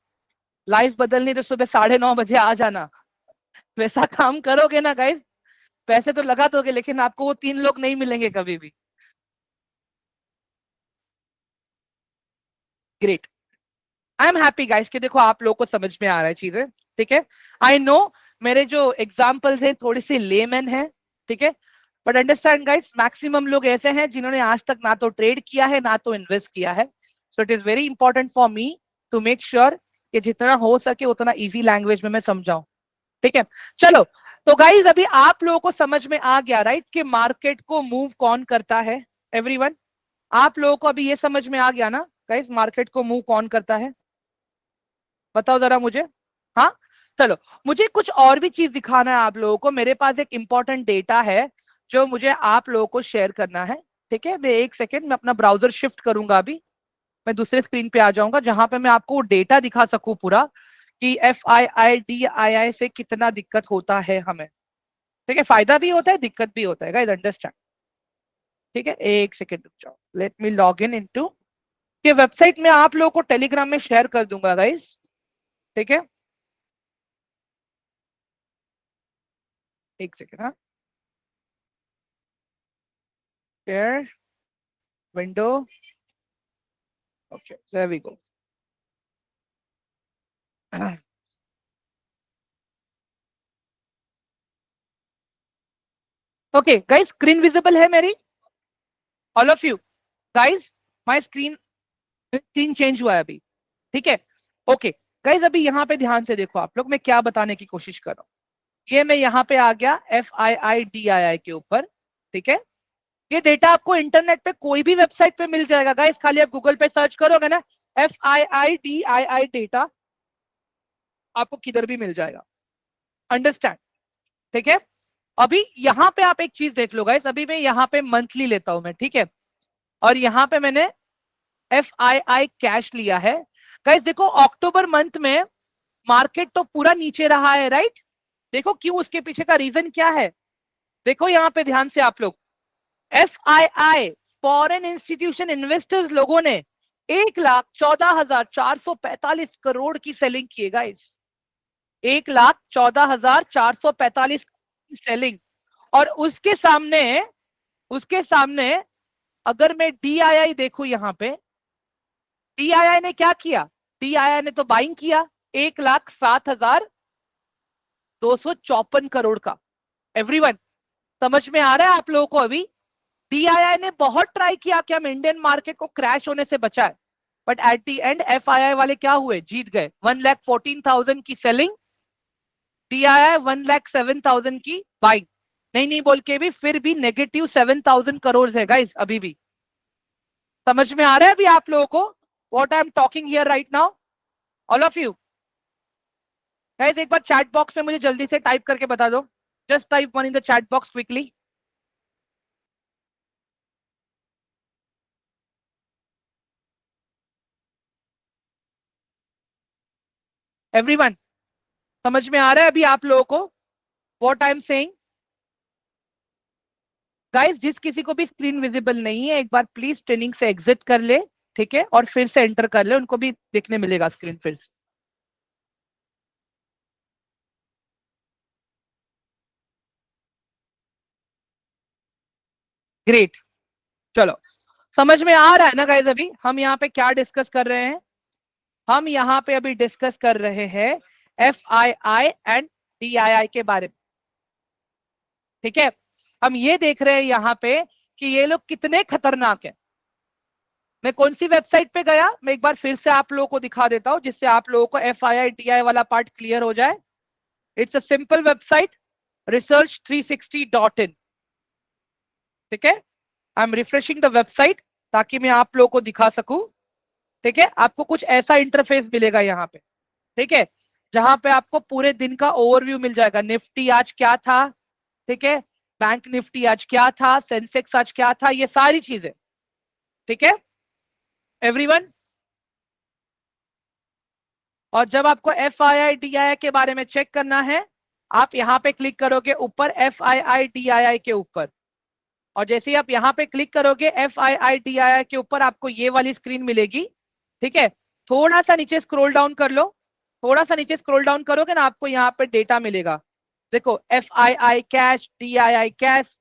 लाइफ बदलनी तो सुबह 9:30 बजे आ जाना, वैसा काम करोगे ना गाइस, पैसे तो लगा दोगे लेकिन आपको वो 3 लोग नहीं मिलेंगे कभी भी। Great, I am happy guys कि देखो आप लोगों को समझ में आ रहा है चीजें। ठीक है, आई नो मेरे जो एग्जाम्पल्स हैं थोड़ी सी लेमन है, ठीक है, बट अंडरस्टैंड गाइस, मैक्सिमम लोग ऐसे हैं जिन्होंने आज तक ना तो ट्रेड किया है ना तो इन्वेस्ट किया है। So it is very important for me to make sure कि जितना हो सके उतना इजी लैंग्वेज में मैं समझाऊं। ठीक है, चलो। तो गाइज अभी आप लोगों को समझ में आ गया राइट कि मार्केट को मूव कौन करता है। एवरीवन, आप लोगों को अभी ये समझ में आ गया ना गाइज, मार्केट को मूव कौन करता है? बताओ जरा मुझे। हाँ, चलो, मुझे कुछ और भी चीज दिखाना है आप लोगों को। मेरे पास एक इंपॉर्टेंट डेटा है जो मुझे आप लोगों को शेयर करना है। ठीक है, मैं एक सेकेंड में अपना ब्राउजर शिफ्ट करूंगा अभी, मैं दूसरे स्क्रीन पे आ जाऊंगा जहां पे मैं आपको डेटा दिखा सकूं पूरा कि FIIDII से कितना दिक्कत होता है हमें। ठीक है, फायदा भी होता है दिक्कत भी होता है गाइस, अंडरस्टैंड। ठीक है, एक सेकेंड रुक जाओ, late me log in into के वेबसाइट में आप लोगों को टेलीग्राम में शेयर कर दूंगा गाइस। ठीक है, एक सेकेंड। हाँ, share window, okay there we go. Okay guys, screen visible है मेरी? All of you guys, my screen screen change हुआ है अभी। ठीक है, ओके गाइस, अभी यहाँ पे ध्यान से देखो आप लोग, मैं क्या बताने की कोशिश कर रहा हूँ। ये मैं यहाँ पे आ गया FIIDII के ऊपर। ठीक है, ये डेटा आपको इंटरनेट पे कोई भी वेबसाइट पे मिल जाएगा गाइस, खाली आप गूगल पे सर्च करोगे ना FIIDII डेटा, आपको किधर भी मिल जाएगा। अंडरस्टैंड? ठीक है। अभी यहाँ पे आप एक चीज देख लो गाइस, अभी मैं यहाँ पे मंथली लेता हूं मैं, ठीक है, और यहाँ पे मैंने FII कैश लिया है। गाइस देखो अक्टूबर मंथ में मार्केट तो पूरा नीचे रहा है, राइट। देखो क्यों, उसके पीछे का रीजन क्या है, देखो यहाँ पे ध्यान से आप लोग, FII फॉरेन इंस्टीट्यूशन इन्वेस्टर्स लोगों ने 1,14,445 करोड़ की सेलिंग की है गाइस, 1,14,445 सेलिंग। और उसके सामने अगर मैं DII देखूं, यहाँ पे DII ने क्या किया, DII ने तो बाइंग किया 1,07,254 करोड़ का। एवरीवन समझ में आ रहा है आप लोगों को? अभी DII ने बहुत ट्राई किया कि हम इंडियन मार्केट को क्रैश होने से बचाए, but at the end FII वाले क्या हुए, जीत गए। 1,14,000 की सेलिंग, DII 1,07,000 की बाइंग। नहीं नहीं बोल के भी फिर भी नेगेटिव 7,000 करोड़ है गाइस अभी भी। समझ में आ रहा है अभी आप लोगों को what I am talking here right now, all of you? Guys एक बार चैट बॉक्स में मुझे जल्दी से टाइप करके बता दो, just type one in the chat box quickly. Everyone समझ में आ रहा है अभी आप लोगों को what I am saying? Guys जिस किसी को भी स्क्रीन विजिबल नहीं है, एक बार प्लीज ट्रेनिंग से एग्जिट कर ले, ठीक है, और फिर से एंटर कर ले, उनको भी देखने मिलेगा स्क्रीन फिर से। ग्रेट, चलो समझ में आ रहा है ना गाइस? अभी हम यहाँ पे क्या डिस्कस कर रहे हैं, हम यहाँ पे अभी डिस्कस कर रहे हैं FII एंड DII के बारे में, ठीक है। हम ये देख रहे हैं यहाँ पे कि ये लोग कितने खतरनाक है। मैं कौन सी वेबसाइट पे गया, मैं एक बार फिर से आप लोगों को दिखा देता हूं, जिससे आप लोगों को FII DII वाला पार्ट क्लियर हो जाए। It's a simple website, research360.in, ठीक है। I am refreshing the website ताकि मैं आप लोगों को दिखा सकूं, ठीक है। आपको कुछ ऐसा इंटरफेस मिलेगा यहाँ पे, ठीक है, जहां पे आपको पूरे दिन का ओवरव्यू मिल जाएगा। निफ्टी आज क्या था, ठीक है, बैंक निफ्टी आज क्या था, सेंसेक्स आज क्या था, ये सारी चीजें, ठीक है एवरीवन। और जब आपको FII DII के बारे में चेक करना है, आप यहाँ पे क्लिक करोगे ऊपर FII DII के ऊपर, और जैसे ही आप यहाँ पे क्लिक करोगे FII DII के ऊपर, आपको ये वाली स्क्रीन मिलेगी, ठीक है। थोड़ा सा नीचे स्क्रॉल डाउन कर लो, थोड़ा सा नीचे स्क्रॉल डाउन करोगे ना, आपको यहाँ पे डेटा मिलेगा। देखो FII cash, DII cash,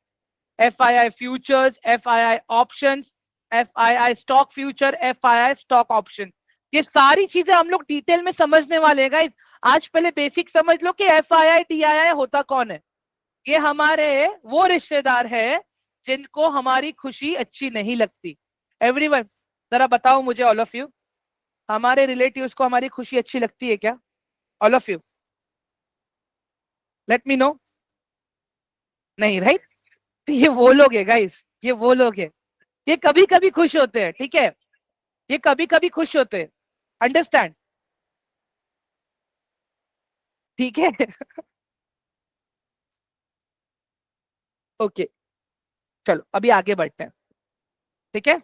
FII futures, FII options, FII stock future, FII stock option, ये सारी चीजें हम लोग डिटेल में समझने वाले हैं गाइस। आज पहले बेसिक समझ लो कि FII DII होता कौन है। ये हमारे वो रिश्तेदार है जिनको हमारी खुशी अच्छी नहीं लगती। एवरीवन जरा बताओ मुझे, ऑल ऑफ यू, हमारे रिलेटिव्स को हमारी खुशी अच्छी लगती है क्या? All of you let me know. नहीं, राइट। तो ये वो लोग है गाइस, ये वो लोग है, ये कभी कभी खुश होते हैं, ठीक है, ये कभी कभी खुश होते हैं, अंडरस्टैंड, ठीक है। ओके चलो अभी आगे बढ़ते हैं, ठीक है।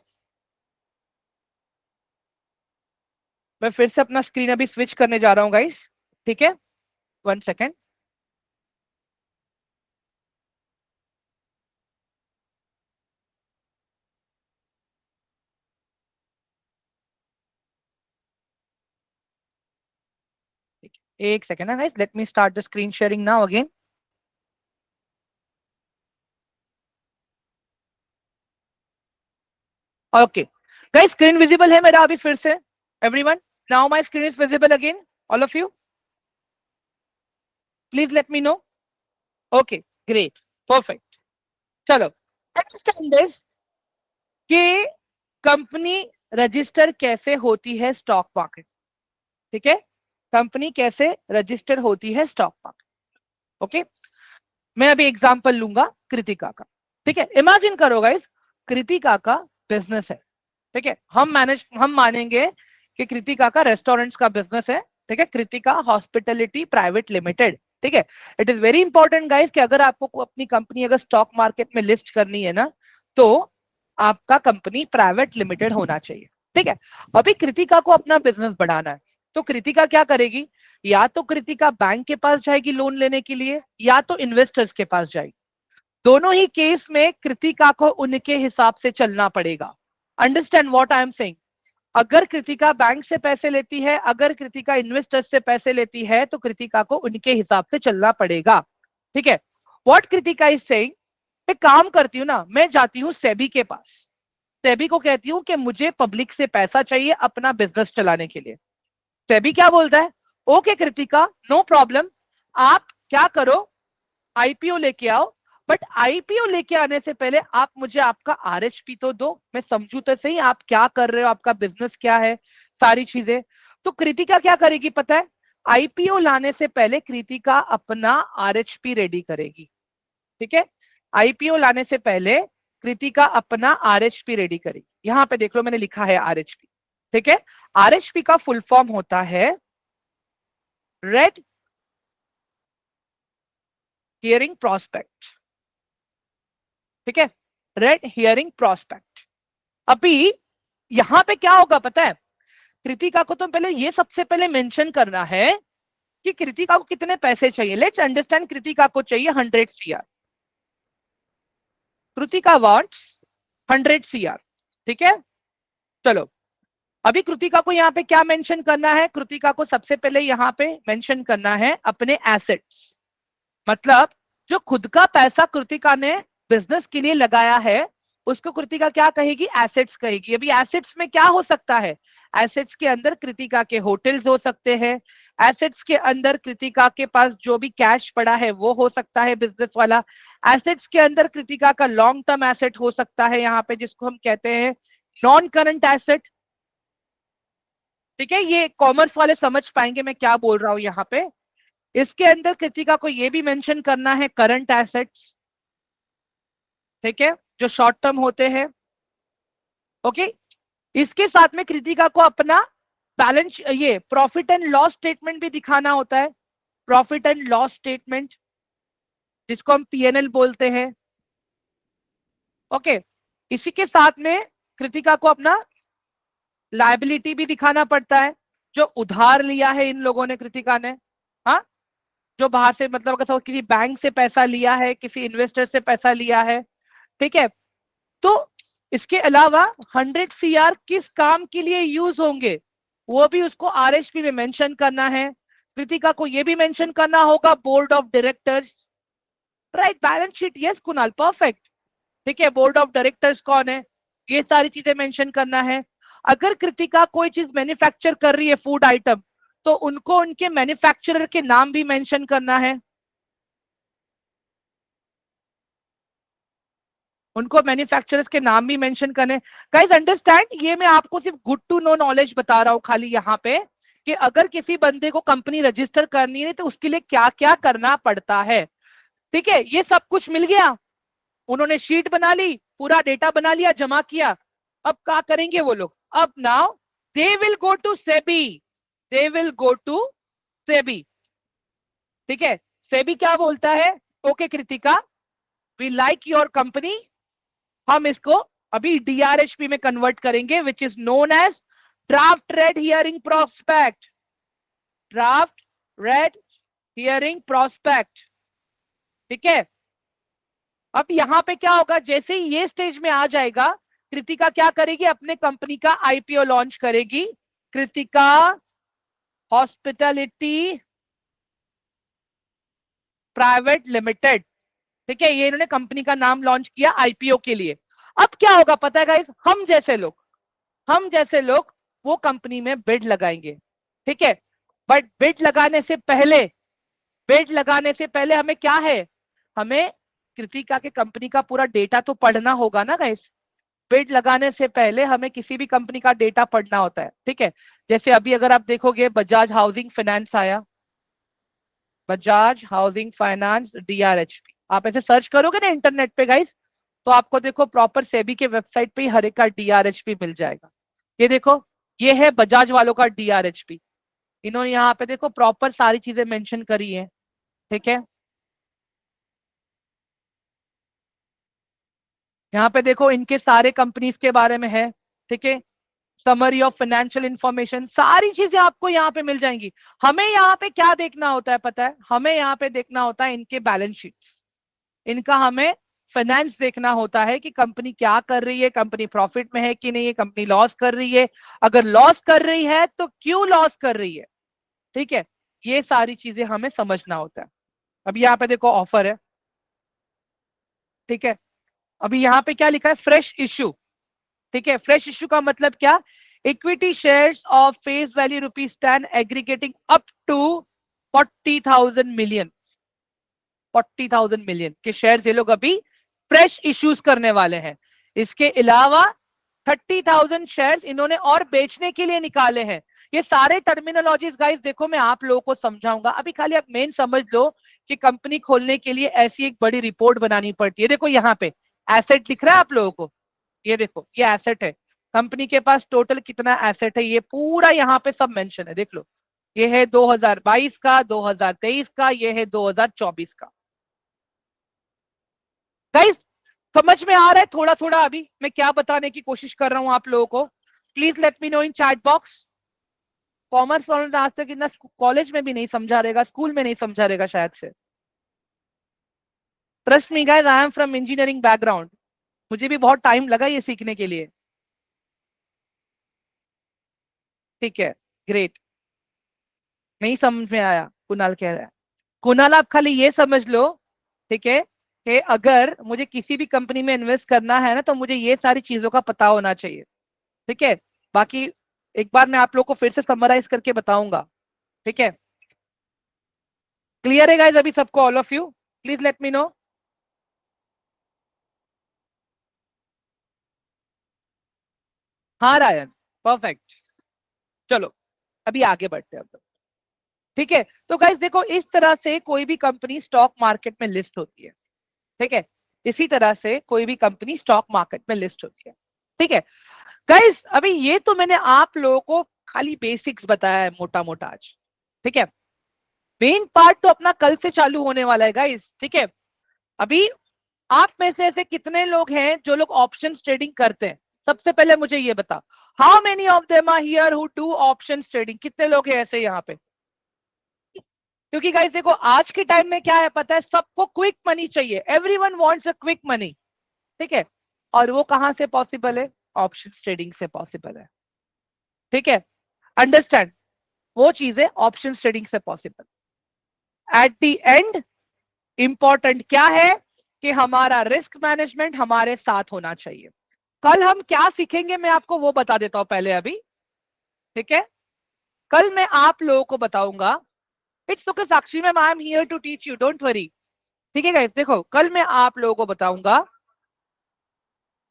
मैं फिर से अपना स्क्रीन अभी स्विच करने जा रहा हूँ गाइस, ठीक है, 1 सेकेंड। एक सेकेंड है guys, let me start the screen sharing now again. Okay guys, screen visible है मेरा अभी फिर से? Everyone now my screen is visible again, all of you please let me know. Okay great, perfect. चलो understand this कि company register कैसे होती है स्टॉक मार्केट, ठीक है, कंपनी कैसे रजिस्टर होती है स्टॉक मार्केट। ओके मैं अभी एग्जांपल लूंगा कृतिका का, ठीक है। इमेजिन करो गाइस, कृतिका का बिजनेस है, ठीक है, हम मानेंगे कि कृतिका का रेस्टोरेंट्स का बिजनेस है, ठीक है, कृतिका हॉस्पिटलिटी प्राइवेट लिमिटेड, ठीक है। It is very important guys कि अगर आपको अपनी कंपनी अगर स्टॉक मार्केट में लिस्ट करनी है ना, तो आपका कंपनी प्राइवेट लिमिटेड होना चाहिए। ठीक है। अभी कृतिका को अपना बिजनेस बढ़ाना है, तो कृतिका क्या करेगी? या तो कृतिका बैंक के पास जाएगी लोन लेने के लिए, या तो इन्वेस्टर्स के पास जाएगी। दोनों ही केस में कृतिका को उनके हिसाब से चलना पड़ेगा। Understand what I am saying? अगर कृतिका बैंक से पैसे लेती है, अगर कृतिका इन्वेस्टर्स से पैसे लेती है, तो कृतिका को उनके हिसाब से चलना पड़ेगा। ठीक है। व्हाट कृतिका इज सेइंग, मैं काम करती हूँ ना, मैं जाती हूँ सेबी के पास, सेबी को कहती हूँ कि मुझे पब्लिक से पैसा चाहिए अपना बिजनेस चलाने के लिए। सेबी क्या बोलता है? ओके कृतिका, नो प्रॉब्लम, आप क्या करो, आईपीओ लेके आओ, बट आईपीओ लेके आने से पहले आप मुझे आपका आरएचपी तो दो, मैं समझू तो सही आप क्या कर रहे हो, आपका बिजनेस क्या है, सारी चीजें। तो कृतिका क्या करेगी पता है? आईपीओ लाने से पहले कृतिका अपना आरएचपी रेडी करेगी। ठीक है। आईपीओ लाने से पहले कृतिका अपना आरएचपी रेडी करेगी। यहां पे देख लो मैंने लिखा है आरएचपी। ठीक है। आरएचपी का फुल फॉर्म होता है रेड हियरिंग प्रोस्पेक्ट। ठीक है। Red herring prospect. अभी यहां पे क्या होगा पता है? कृतिका को तो पहले ये सबसे पहले मेंशन करना है कि कृतिका को कितने पैसे चाहिए। लेट्स अंडरस्टैंड, कृतिका को चाहिए 100 CR। Kritika wants 100 CR। ठीक है। चलो, अभी कृतिका को यहाँ पे क्या मेंशन करना है? कृतिका को सबसे पहले यहाँ पे मेंशन करना है अपने एसेट्स, मतलब जो खुद का पैसा कृतिका ने बिजनेस के लिए लगाया है, उसको कृतिका क्या कहेगी? एसेट्स कहेगी। अभी एसेट्स में क्या हो सकता है? एसेट्स के अंदर कृतिका के होटल्स हो सकते हैं, एसेट्स के अंदर कृतिका के पास जो भी कैश पड़ा है वो हो सकता है बिजनेस वाला, एसेट्स के अंदर कृतिका का लॉन्ग टर्म एसेट हो सकता है यहाँ पे, जिसको हम कहते हैं नॉन करंट एसेट। ठीक है, ये कॉमर्स वाले समझ पाएंगे मैं क्या बोल रहा हूं यहाँ पे। इसके अंदर कृतिका को ये भी मेंशन करना है करंट एसेट्स। ठीक है, जो शॉर्ट टर्म होते हैं। ओके। इसके साथ में कृतिका को अपना बैलेंस, ये प्रॉफिट एंड लॉस स्टेटमेंट भी दिखाना होता है। प्रॉफिट एंड लॉस स्टेटमेंट, जिसको हम पीएनएल बोलते हैं। ओके। इसी के साथ में कृतिका को अपना लायबिलिटी भी दिखाना पड़ता है, जो उधार लिया है इन लोगों ने, कृतिका ने। हाँ, जो बाहर से, मतलब अगर किसी बैंक से पैसा लिया है, किसी इन्वेस्टर से पैसा लिया है। ठीक है। तो इसके अलावा 100 CR किस काम के लिए यूज होंगे, वो भी उसको आरएचपी में मेंशन करना है। कृतिका को ये भी मेंशन करना होगा board of directors. Right, balance sheet, yes Kunal, perfect. ठीक है, बोर्ड ऑफ डायरेक्टर्स कौन है, ये सारी चीजें मेंशन करना है। अगर कृतिका कोई चीज मैन्युफैक्चर कर रही है, फूड आइटम, तो उनको उनके मैन्युफैक्चरर के नाम भी मेंशन करना है। उनको मैन्युफैक्चरर्स के नाम भी मेंशन करने। गाइस अंडरस्टैंड, ये मैं आपको सिर्फ गुड टू नो नॉलेज बता रहा हूं खाली यहाँ पे, कि अगर किसी बंदे को कंपनी रजिस्टर करनी है तो उसके लिए क्या क्या करना पड़ता है। ठीक है, ये सब कुछ मिल गया। उन्होंने शीट बना ली, पूरा डेटा बना लिया, जमा किया। अब क्या करेंगे वो लोग? अब now they will go to SEBI, they will go to SEBI. ठीक है। सेबी क्या बोलता है? Okay Kritika, we like your company, हम इसको अभी डीआरएचपी में कन्वर्ट करेंगे, which is known as draft red herring prospectus. Draft red herring prospectus. ठीक है। अब यहां पे क्या होगा, जैसे ही ये स्टेज में आ जाएगा, कृतिका क्या करेगी? अपने कंपनी का आईपीओ लॉन्च करेगी। Kritika hospitality private limited. ठीक है, ये इन्होंने कंपनी का नाम लॉन्च किया आईपीओ के लिए। अब क्या होगा पता है गाइस? हम जैसे लोग वो कंपनी में बिड लगाएंगे। ठीक है। बट बिड लगाने से पहले हमें क्या है? हमें कृतिका के कंपनी का पूरा डेटा तो पढ़ना होगा ना गाइस। बिड लगाने से पहले हमें किसी भी कंपनी का डेटा पढ़ना होता है। ठीक है। जैसे अभी अगर आप देखोगे बजाज हाउसिंग फाइनेंस आया, बजाज हाउसिंग फाइनेंस डीआरएचपी, आप ऐसे सर्च करोगे ना इंटरनेट पे गाइस, तो आपको देखो प्रॉपर सेबी के वेबसाइट पे ही हर एक का डीआरएचपी मिल जाएगा। ये देखो, ये है बजाज वालों का डीआरएचपी। इन्होंने यहाँ पे देखो प्रॉपर सारी चीजें मेंशन करी है। ठीक है, यहाँ पे देखो इनके सारे कंपनीज के बारे में है। ठीक है, समरी ऑफ फाइनेंशियल इंफॉर्मेशन, सारी चीजें आपको यहाँ पे मिल जाएंगी। हमें यहाँ पे क्या देखना होता है पता है? हमें यहाँ पे देखना होता है इनके बैलेंस शीट्स, इनका हमें फाइनेंस देखना होता है कि कंपनी क्या कर रही है, कंपनी प्रॉफिट में है कि नहीं है, कंपनी लॉस कर रही है, अगर लॉस कर रही है तो क्यों लॉस कर रही है। ठीक है, ये सारी चीजें हमें समझना होता है। अभी यहाँ पे देखो ऑफर है। ठीक है, अभी यहाँ पे क्या लिखा है? Fresh issue. ठीक है, फ्रेश इश्यू का मतलब क्या? Equity shares of face value ₹10 aggregating up to 40,000 million, 40,000 million के शेयर ये लोग अभी फ्रेश इश्यूज करने वाले हैं। इसके अलावा 30,000 शेयर्स इन्होंने और बेचने के लिए निकाले हैं। ये सारे टर्मिनोलॉजीज गाइस देखो मैं आप लोगों को समझाऊंगा, अभी खाली आप मेन समझ लो कि कंपनी खोलने के लिए ऐसी एक बड़ी रिपोर्ट बनानी पड़ती है। देखो यहाँ पे एसेट दिख रहा है आप लोगों को, ये देखो ये एसेट है, कंपनी के पास टोटल कितना एसेट है ये पूरा यहाँ पे सब मेंशन है, देख लो। ये है 2022 का, 2023 का, ये है 2024 का। गाइस समझ में आ रहा है थोड़ा थोड़ा अभी मैं क्या बताने की कोशिश कर रहा हूं आप लोगों को? Please let me know in chat box. Commerce वालों ने आज तक इतना कॉलेज में भी नहीं समझा रहेगा, स्कूल में नहीं समझा रहेगा शायद से। Trust me guys, I am from engineering background, मुझे भी बहुत टाइम लगा ये सीखने के लिए। ठीक है, ग्रेट। नहीं समझ में आया, कुणाल कह रहा है। कुणाल आप खाली ये समझ लो, ठीक है, कि अगर मुझे किसी भी कंपनी में इन्वेस्ट करना है ना तो मुझे ये सारी चीजों का पता होना चाहिए। ठीक है, बाकी एक बार मैं आप लोग को फिर से समराइज करके बताऊंगा। ठीक है, क्लियर है गाइस अभी सबको? All of you please let me know. हाँ रायन, परफेक्ट। चलो अभी आगे बढ़ते हैं अब। ठीक है, तो गाइस देखो इस तरह से कोई भी कंपनी स्टॉक मार्केट में लिस्ट होती है। ठीक है, इसी तरह से कोई भी कंपनी स्टॉक मार्केट में लिस्ट होती है। ठीक है गाइस, अभी ये तो मैंने आप लोगों को खाली बेसिक्स बताया है मोटा मोटा आज। ठीक है, मेन पार्ट तो अपना कल से चालू होने वाला है गाइस। ठीक है, अभी आप में से ऐसे कितने लोग हैं जो लोग ऑप्शन ट्रेडिंग करते हैं? सबसे पहले मुझे ये बता, how many of them are here who do option trading? कितने लोग हैं ऐसे यहाँ पे? क्योंकि गाइस देखो आज के टाइम में क्या है पता है, सबको क्विक मनी चाहिए, everyone wants a quick money. ठीक है, और वो कहां से पॉसिबल है? ऑप्शन ट्रेडिंग से पॉसिबल है। ठीक है, अंडरस्टैंड, वो चीजें ऑप्शन ट्रेडिंग से possible. At the end important क्या है कि हमारा रिस्क मैनेजमेंट हमारे साथ होना चाहिए। कल हम क्या सीखेंगे मैं आपको वो बता देता हूं पहले अभी। ठीक है, कल मैं आप लोगों को बताऊंगा। It's okay Sakshi ma'am, I am here to teach you, don't worry. ठीक है गाइस, देखो कल मैं आप लोगों को बताऊंगा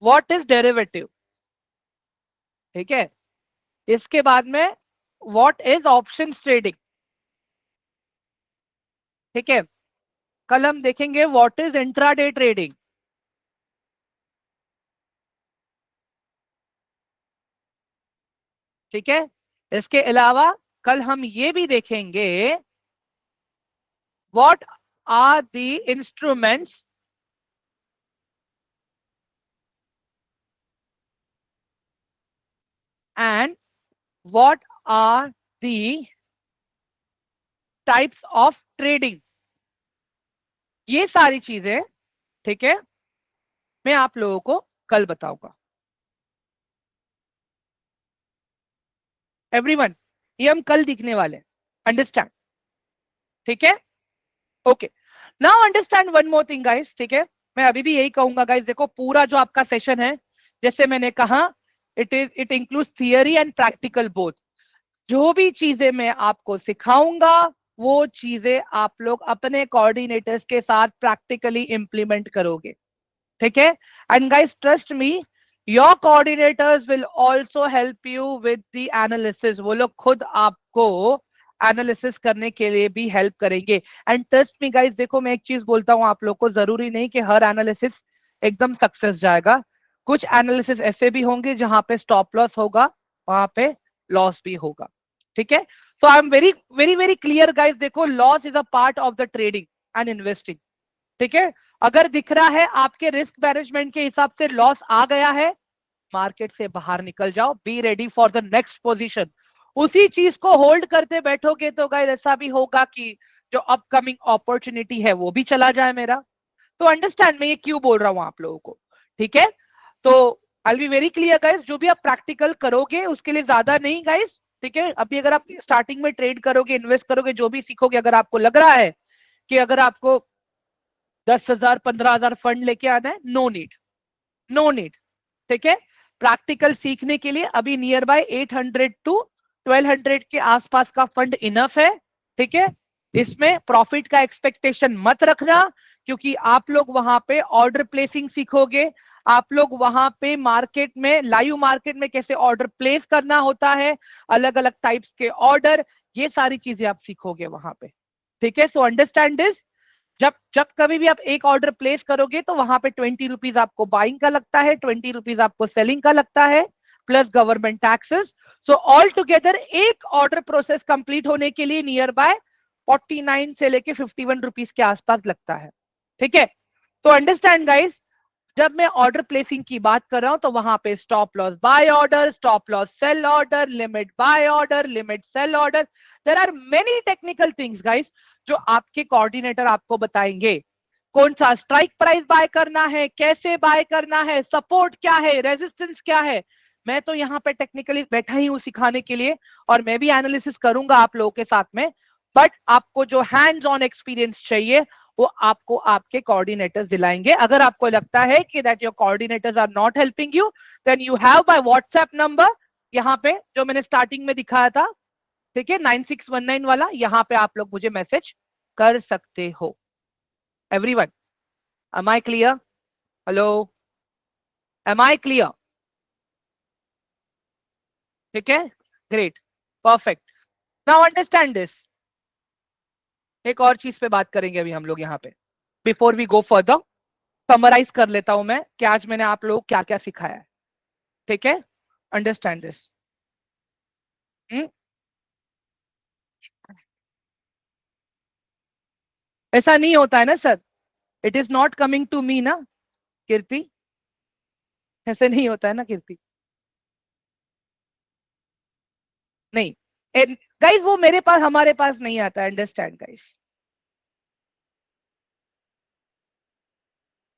व्हाट इज डेरिवेटिव। ठीक है, इसके बाद में व्हाट इज ऑप्शन ट्रेडिंग। ठीक है, कल हम देखेंगे व्हाट इज इंट्राडे ट्रेडिंग। ठीक है, इसके अलावा कल हम ये भी देखेंगे what are the instruments and what are the types of trading. ये सारी चीजें, ठीक है, मैं आप लोगों को कल बताऊंगा। एवरीवन, ये हम कल दिखने वाले हैं, अंडरस्टैंड? ठीक है, okay, now understand one more thing guys. ठीक है, मैं अभी भी यही कहूंगा गाइस, देखो पूरा जो आपका सेशन है, जैसे मैंने कहा, it includes theory and practical both. जो भी चीजें मैं आपको सिखाऊंगा वो चीजें आप लोग अपने कोऑर्डिनेटर्स के साथ प्रैक्टिकली इंप्लीमेंट करोगे। ठीक है, and guys trust me, your coordinators will also help you with the analysis. वो लोग खुद आपको एनालिसिस करने के लिए भी हेल्प करेंगे। एंड ट्रस्ट मी गाइस, देखो मैं एक चीज बोलता हूं आप लोग को, जरूरी नहीं कि हर एनालिसिस एकदम सक्सेस जाएगा। कुछ एनालिसिस ऐसे भी होंगे जहां पे स्टॉप लॉस होगा, वहां पे लॉस भी होगा। ठीक है, so I am very very very clear guys, देखो loss is a part of the trading and investing. ठीक है, अगर दिख रहा है आपके रिस्क मैनेजमेंट के हिसाब से लॉस आ गया है, मार्केट से बाहर निकल जाओ, be ready for the next position. उसी चीज को होल्ड करते बैठोगे तो गाइस ऐसा भी होगा कि जो अपकमिंग अपॉर्चुनिटी है वो भी चला जाए मेरा। तो अंडरस्टैंड मैं ये क्यों बोल रहा हूं आप लोगों को, ठीक है। तो आई बी वेरी क्लियर गाइस, जो भी आप प्रैक्टिकल करोगे उसके लिए ज्यादा नहीं गाइस, ठीक है। अभी अगर आप स्टार्टिंग में ट्रेड करोगे, इन्वेस्ट करोगे, जो भी सीखोगे, अगर आपको लग रहा है कि अगर आपको 10,000 15,000 फंड लेके आना है, नो नीड, नो नीड, ठीक है। प्रैक्टिकल सीखने के लिए अभी नियर बाय 800 टू 1200 के आसपास का फंड इनफ है, ठीक है। इसमें प्रॉफिट का एक्सपेक्टेशन मत रखना, क्योंकि आप लोग वहां पे ऑर्डर प्लेसिंग सीखोगे, आप लोग वहां पे मार्केट में, लाइव मार्केट में कैसे ऑर्डर प्लेस करना होता है, अलग अलग टाइप्स के ऑर्डर, ये सारी चीजें आप सीखोगे वहां पे, ठीक है। सो अंडरस्टैंड दिस, जब जब कभी भी आप एक ऑर्डर प्लेस करोगे तो वहां पे 20 रुपीज आपको बाइंग का लगता है, 20 रुपीज आपको सेलिंग का लगता है, plus government taxes. So all together एक ऑर्डर प्रोसेस कंप्लीट होने के लिए नियर बाय 49 से लेके 51 रुपीज के आसपास लगता है, ठीक है। तो अंडरस्टैंड गाइस, जब मैं ऑर्डर प्लेसिंग की बात कर रहा हूं तो वहां पे stop loss buy order, stop loss sell order, limit buy order, limit sell order, there are many technical things guys जो आपके कोऑर्डिनेटर आपको बताएंगे। कौन सा स्ट्राइक प्राइस बाय करना है, कैसे बाय करना है, सपोर्ट क्या है, रेजिस्टेंस क्या है। मैं तो यहाँ पे टेक्निकली बैठा ही हूँ सिखाने के लिए, और मैं भी एनालिसिस करूंगा आप लोगों के साथ में, बट आपको जो हैंड्स ऑन एक्सपीरियंस चाहिए वो आपको आपके कोऑर्डिनेटर्स दिलाएंगे। अगर आपको लगता है कि that your coordinators are not helping you, then you have my WhatsApp number, यहाँ पे जो मैंने स्टार्टिंग में दिखाया था, ठीक है, 9619 वाला, यहाँ पे आप लोग मुझे मैसेज कर सकते हो। Everyone, am I clear? Hello, am I clear? ठीक है, great, perfect. Now understand this, एक और चीज पे बात करेंगे अभी हम लोग यहाँ पे, before we go further. Summarise कर लेता हूं मैं कि आज मैंने आप लोगों को क्या क्या सिखाया है, ठीक है। अंडरस्टैंड दिस, ऐसा नहीं होता है ना sir, it is not coming to me ना कीर्ति, ऐसे नहीं होता है ना कीर्ति, नहीं गाइस, वो मेरे पास, हमारे पास नहीं आता है, अंडरस्टैंड गाइस।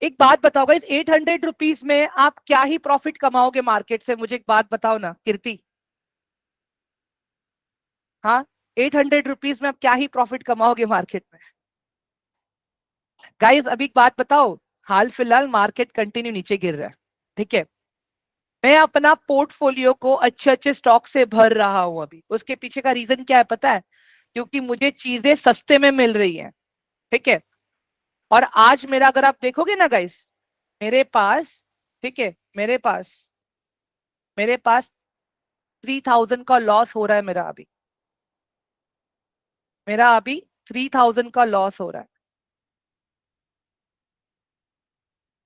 एक बात बताओ गाइस, 800 रुपीज में आप क्या ही प्रॉफिट कमाओगे मार्केट से, मुझे एक बात बताओ ना कीर्ति। हाँ, 800 रुपीज में आप क्या ही प्रॉफिट कमाओगे मार्केट में। गाइस अभी एक बात बताओ, हाल फिलहाल मार्केट कंटिन्यू नीचे गिर रहा है, ठीक है। मैं अपना पोर्टफोलियो को अच्छे अच्छे स्टॉक से भर रहा हूं अभी, उसके पीछे का रीजन क्या है पता है? क्योंकि मुझे चीजें सस्ते में मिल रही हैं, ठीक है। और आज मेरा, अगर आप देखोगे ना गाइस, मेरे पास, ठीक है, मेरे पास 3000 का लॉस हो रहा है मेरा अभी, मेरा अभी 3000 का लॉस हो रहा है।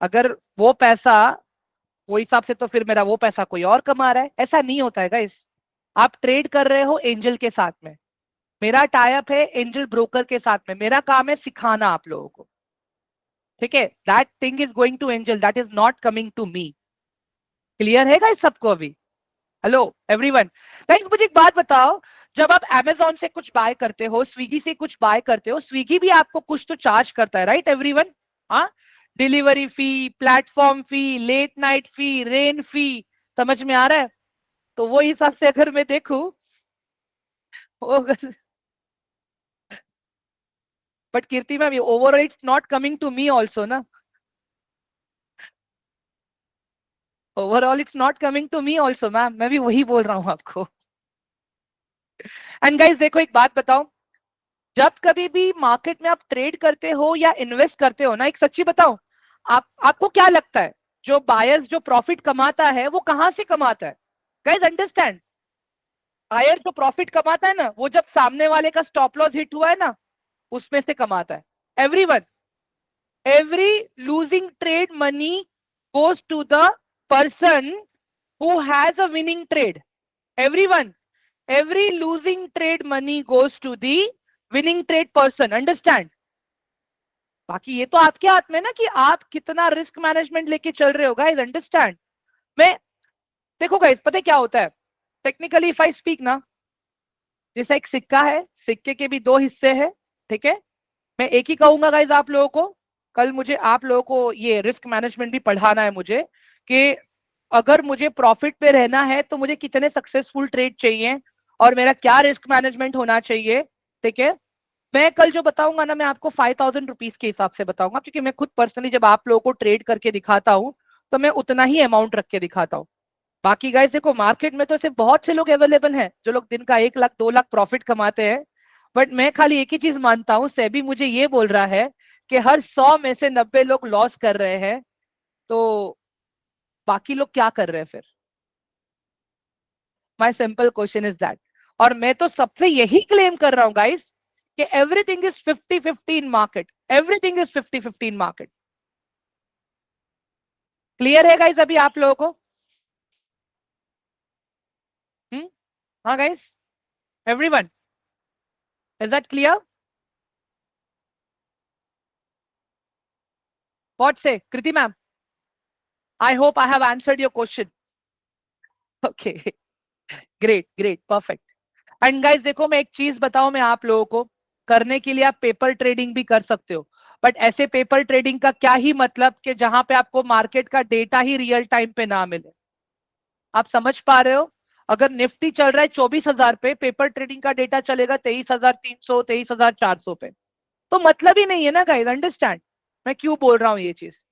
अगर वो पैसा, वो हिसाब से तो फिर मेरा वो पैसा कोई और कमा रहा है, ऐसा नहीं होता है गाइस। आप ट्रेड कर रहे हो एंजल के साथ में, मेरा टाइप है एंजल ब्रोकर के साथ में, मेरा काम है सिखाना आप लोगों को, ठीक है। That thing is going to Angel, that is not coming to me. Clear है गाइस सबको अभी? हेलो एवरीवन, गाइस मुझे एक बात बताओ, जब आप Amazon से कुछ बाय करते हो, स्विगी से कुछ बाय करते हो, स्विगी भी आपको कुछ तो चार्ज करता है, राइट एवरीवन? हाँ, डिलीवरी फी, प्लेटफॉर्म फी, लेट नाइट फी, रेन फी, समझ में आ रहा है? तो वो हिसाब से अगर मैं देखूं, वो, but Kirti ma'am, overall it's not coming to me also ना, overall it's not coming to me also ma'am, मैं भी वही बोल रहा हूँ आपको। एंड गाइस देखो एक बात बताओ, जब कभी भी मार्केट में आप ट्रेड करते हो या इन्वेस्ट करते हो ना, एक सच्ची बताओ, आपको क्या लगता है, जो बायर्स जो प्रॉफिट कमाता है वो कहां से कमाता है? गाइस अंडरस्टैंड, बायर जो प्रॉफिट कमाता है ना, वो जब सामने वाले का स्टॉप लॉस हिट हुआ है ना, उसमें से कमाता है। Everyone, every losing trade money goes to the person who has a winning trade, everyone। every losing trade money goes to the winning trade person, understand? बाकी ये तो आपके हाथ में ना कि आप कितना रिस्क मैनेजमेंट लेके चल रहे हो गाइस, अंडरस्टैंड? मैं देखो गाइस, पता है क्या होता है टेक्निकली इफ आई स्पीक ना, जैसा एक सिक्का है, सिक्के के भी दो हिस्से हैं, ठीक है? मैं एक ही कहूंगा गाइज आप लोगों को, कल मुझे आप लोगों को ये रिस्क मैनेजमेंट भी पढ़ाना है मुझे, कि अगर मुझे प्रॉफिट पे रहना है तो मुझे कितने सक्सेसफुल ट्रेड चाहिए और मेरा क्या रिस्क मैनेजमेंट होना चाहिए, ठीक है? मैं कल जो बताऊंगा ना, मैं आपको 5,000 रुपीज के हिसाब से बताऊंगा, क्योंकि मैं खुद पर्सनली जब आप लोगों को ट्रेड करके दिखाता हूं तो मैं उतना ही अमाउंट रख के दिखाता हूँ। बाकी गाइस देखो, मार्केट में तो ऐसे बहुत से लोग अवेलेबल हैं जो लोग दिन का 1 लाख 2 लाख प्रॉफिट कमाते हैं, बट मैं खाली एक ही चीज मानता हूँ, सेबी मुझे ये बोल रहा है कि हर 100 में से 90 लोग लॉस कर रहे हैं, तो बाकी लोग क्या कर रहे हैं फिर? My simple question is that. और मैं तो सबसे यही क्लेम कर रहा हूं गाइस कि everything is 50-50 in market, everything is 50-50 in market. Clear है गाइस अभी आप लोगों को? हम्म? हाँ guys, everyone, is that clear? What से कृति ma'am? I hope I have answered your question. Okay, great, great, perfect. And guys देखो, मैं एक चीज बताऊं मैं आप लोगों को, करने के लिए आप पेपर ट्रेडिंग भी कर सकते हो, बट ऐसे पेपर ट्रेडिंग का क्या ही मतलब कि जहां पे आपको मार्केट का डेटा ही रियल टाइम पे ना मिले। आप समझ पा रहे हो? अगर निफ्टी चल रहा है 24,000 पे, पेपर ट्रेडिंग का डेटा चलेगा 23,300 23,400 पे, तो मतलब ही नहीं है ना गाइस, अंडरस्टैंड मैं क्यों बोल रहा हूँ ये चीज?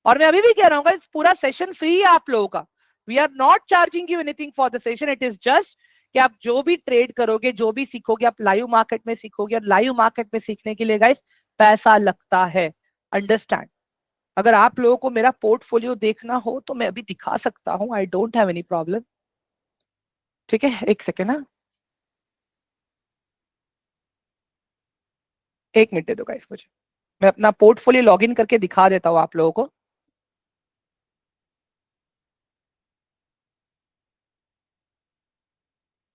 और मैं अभी भी कह रहा हूँ गाइस, पूरा सेशन फ्री है आप लोगों का। We are not charging you anything for the session, it is just कि आप जो भी ट्रेड करोगे, जो भी सीखोगे, आप लाइव मार्केट में सीखोगे, और लाइव मार्केट में सीखने के लिए गाइस पैसा लगता है, अंडरस्टैंड? अगर आप लोगों को मेरा पोर्टफोलियो देखना हो तो मैं अभी दिखा सकता हूँ, I don't have any problem. ठीक है, एक सेकेंड ना, एक मिनट दे दो गाइस मुझे, मैं अपना पोर्टफोलियो लॉग इन करके दिखा देता हूँ आप लोगों को।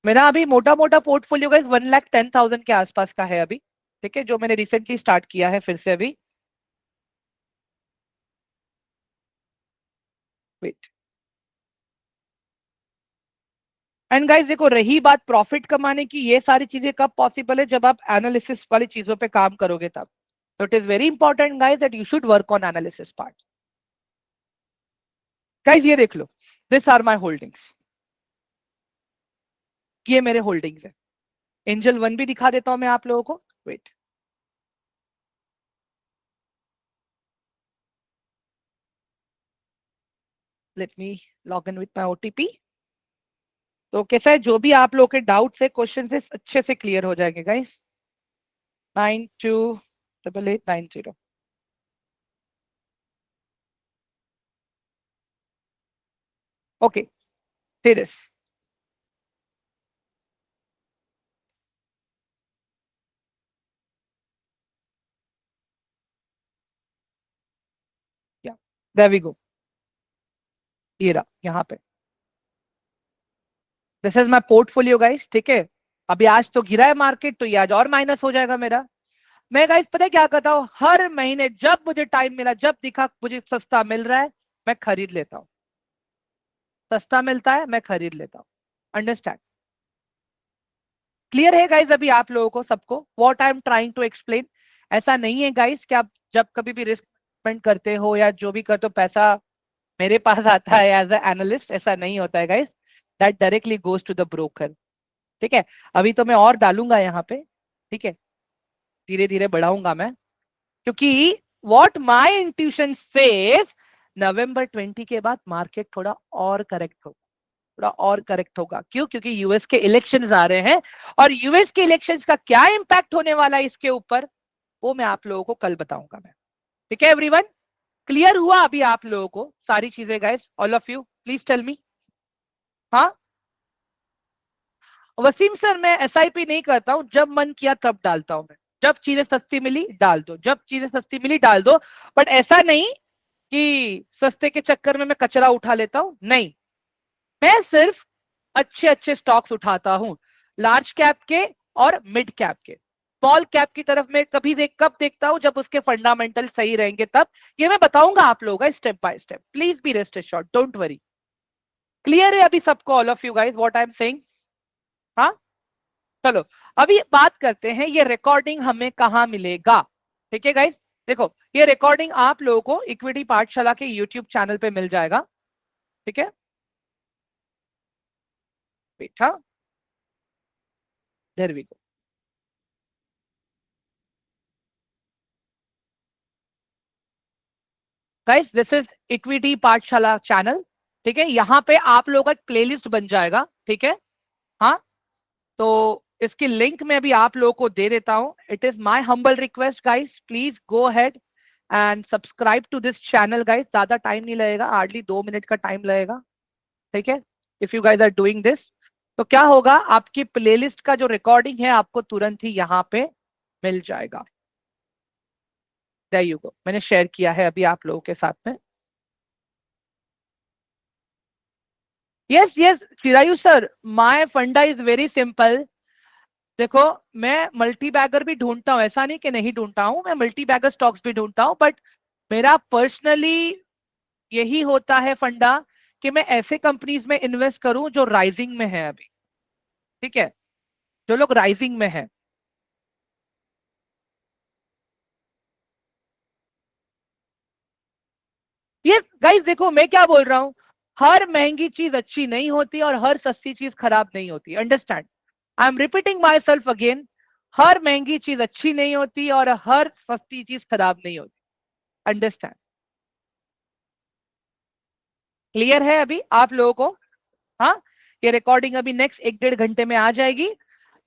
मेरा अभी मोटा मोटा पोर्टफोलियो गाइस 1,10,000 के आसपास का है अभी, ठीक है, जो मैंने रिसेंटली स्टार्ट किया है फिर से अभी। वेट, एंड गाइस देखो, रही बात प्रॉफिट कमाने की, ये सारी चीजें कब पॉसिबल है? जब आप एनालिसिस वाली चीजों पे काम करोगे तब। तो it is very important guys that you should work on analysis part. Guys ये देख लो, दिस आर माय होल्डिंग्स, ये मेरे होल्डिंग्स है। एंजल वन भी दिखा देता हूं मैं आप लोगों को, wait, let me log in with my OTP. तो कैसा है, जो भी आप लोगों के डाउट्स है, क्वेश्चन है, अच्छे से क्लियर हो जाएंगे guys. 928890। Okay, see this, yeah, there we go, ये रहा यहाँ पे, this is my portfolio guys, ठीक है? अभी आज तो गिरा है मार्केट, तो ये आज और माइनस हो जाएगा मेरा। मैं गाइस पता है क्या करता हूँ, हर महीने जब मुझे टाइम मिला, जब दिखा मुझे सस्ता मिल रहा है, मैं खरीद लेता हूँ। सस्ता मिलता है मैं खरीद लेता हूँ, अंडरस्टैंड? क्लियर है गाइस अभी आप लोगों को सबको what I am trying to explain? ऐसा नहीं है गाइस कि आप जब कभी भी रिस्क करते हो या जो भी करते हो, पैसा मेरे पास आता है एज ए एनालिस्ट, ऐसा नहीं होता है guys, that directly goes to the broker. ठीक है, अभी तो मैं और डालूंगा यहाँ पे, ठीक है, धीरे धीरे बढ़ाऊंगा मैं, क्योंकि व्हाट माय इंट्यूशन सेज, नवंबर 20 के बाद मार्केट थोड़ा और करेक्ट होगा, थोड़ा और करेक्ट होगा। क्यों? क्योंकि यूएस के इलेक्शंस आ रहे हैं, और यूएस के इलेक्शंस का क्या इंपैक्ट होने वाला है इसके ऊपर, वो मैं आप लोगों को कल बताऊंगा मैं। ठीक है एवरीवन, क्लियर हुआ अभी आप लोगों को सारी चीजें guys? All of you please tell me. हाँ, वसीम सर, मैं एसआईपी नहीं करता हूं, जब मन किया तब डालता हूं मैं, जब चीजें सस्ती मिली डाल दो, जब चीजें सस्ती मिली डाल दो, बट ऐसा नहीं कि सस्ते के चक्कर में मैं कचरा उठा लेता हूं, नहीं। मैं सिर्फ अच्छे अच्छे स्टॉक्स उठाता हूं, लार्ज कैप के और मिड कैप के। स्मॉल कैप की तरफ मैं कब देखता हूं, जब उसके फंडामेंटल सही रहेंगे तब। ये मैं बताऊंगा आप लोगों का step by step, please be rest assured, don't worry. Clear है अभी सबको, all of you guys, what I am saying? हाँ, चलो अभी बात करते हैं ये रिकॉर्डिंग हमें कहाँ मिलेगा। ठीक है गाइस, देखो ये रिकॉर्डिंग आप लोगों को इक्विटी पाठशाला के यूट्यूब चैनल पे मिल जाएगा। ठीक है बेटा, there we go. Guys this is equity Pathshala channel. ठीक है, यहाँ पे आप लोगों का एक प्लेलिस्ट बन जाएगा। ठीक है, हाँ, तो इसकी लिंक मैं अभी आप लोगों को दे देता हूं। It is my humble request guys, please go ahead and subscribe to this channel guys. ज्यादा टाइम नहीं लगेगा, हार्डली 2 मिनट का टाइम लगेगा। ठीक है, if you guys are doing this, तो क्या होगा, आपकी प्लेलिस्ट का जो रिकॉर्डिंग है आपको तुरंत ही यहाँ पे मिल जाएगा। देयर यू गो, मैंने शेयर किया है अभी आप लोगों के साथ में। Yes yes Chirayu sir, my फंडा इज वेरी सिंपल। देखो मैं मल्टी बैगर भी ढूंढता हूँ, ऐसा नहीं कि नहीं ढूंढता हूँ, मैं मल्टी बैगर स्टॉक्स भी ढूंढता हूँ, बट मेरा पर्सनली यही होता है फंडा कि मैं ऐसे कंपनीज में इन्वेस्ट करूं जो राइजिंग में है अभी। ठीक है, जो लोग राइजिंग में है। ये गाइस देखो मैं क्या बोल रहा हूं, हर महंगी चीज अच्छी नहीं होती और हर सस्ती चीज खराब नहीं होती, understand. I am repeating myself again, हर महंगी चीज अच्छी नहीं होती और हर सस्ती चीज खराब नहीं होती, अंडरस्टैंड। क्लियर है अभी आप लोगों को? हाँ, ये रिकॉर्डिंग अभी नेक्स्ट 1 डेढ़ घंटे में आ जाएगी।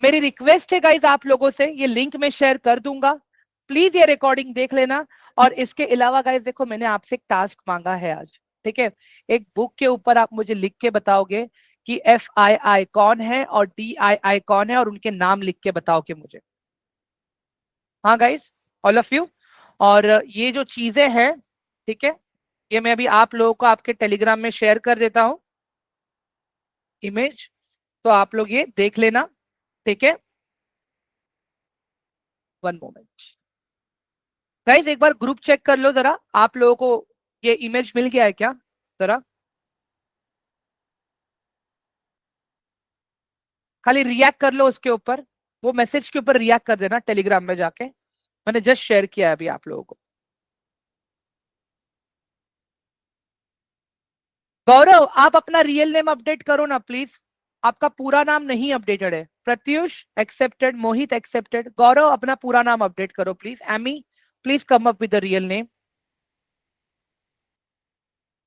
मेरी रिक्वेस्ट है गाइज आप लोगों से, ये लिंक में शेयर कर दूंगा, प्लीज ये रिकॉर्डिंग देख लेना। और इसके अलावा गाइज देखो मैंने आपसे एक टास्क मांगा है आज। ठीक है, एक बुक के ऊपर आप मुझे लिख के बताओगे कि FII कौन है और DII कौन है, और उनके नाम लिख के बताओगे मुझे। हाँ गाइज, ऑल ऑफ यू। और ये जो चीजें हैं, ठीक है, ये मैं अभी आप लोगों को आपके टेलीग्राम में शेयर कर देता हूँ इमेज, तो आप लोग ये देख लेना। ठीक है, 1 मोमेंट गाइज, एक बार ग्रुप चेक कर लो जरा, आप लोगों को ये इमेज मिल गया है क्या जरा? खाली रिएक्ट कर लो उसके ऊपर, वो मैसेज के ऊपर रिएक्ट कर देना टेलीग्राम में जाके, मैंने जस्ट शेयर किया है अभी आप लोगों को। गौरव आप अपना रियल नेम अपडेट करो ना प्लीज, आपका पूरा नाम नहीं अपडेटेड है। प्रत्युष एक्सेप्टेड, मोहित एक्सेप्टेड, गौरव अपना पूरा नाम अपडेट करो please. Amy please come up with the real name.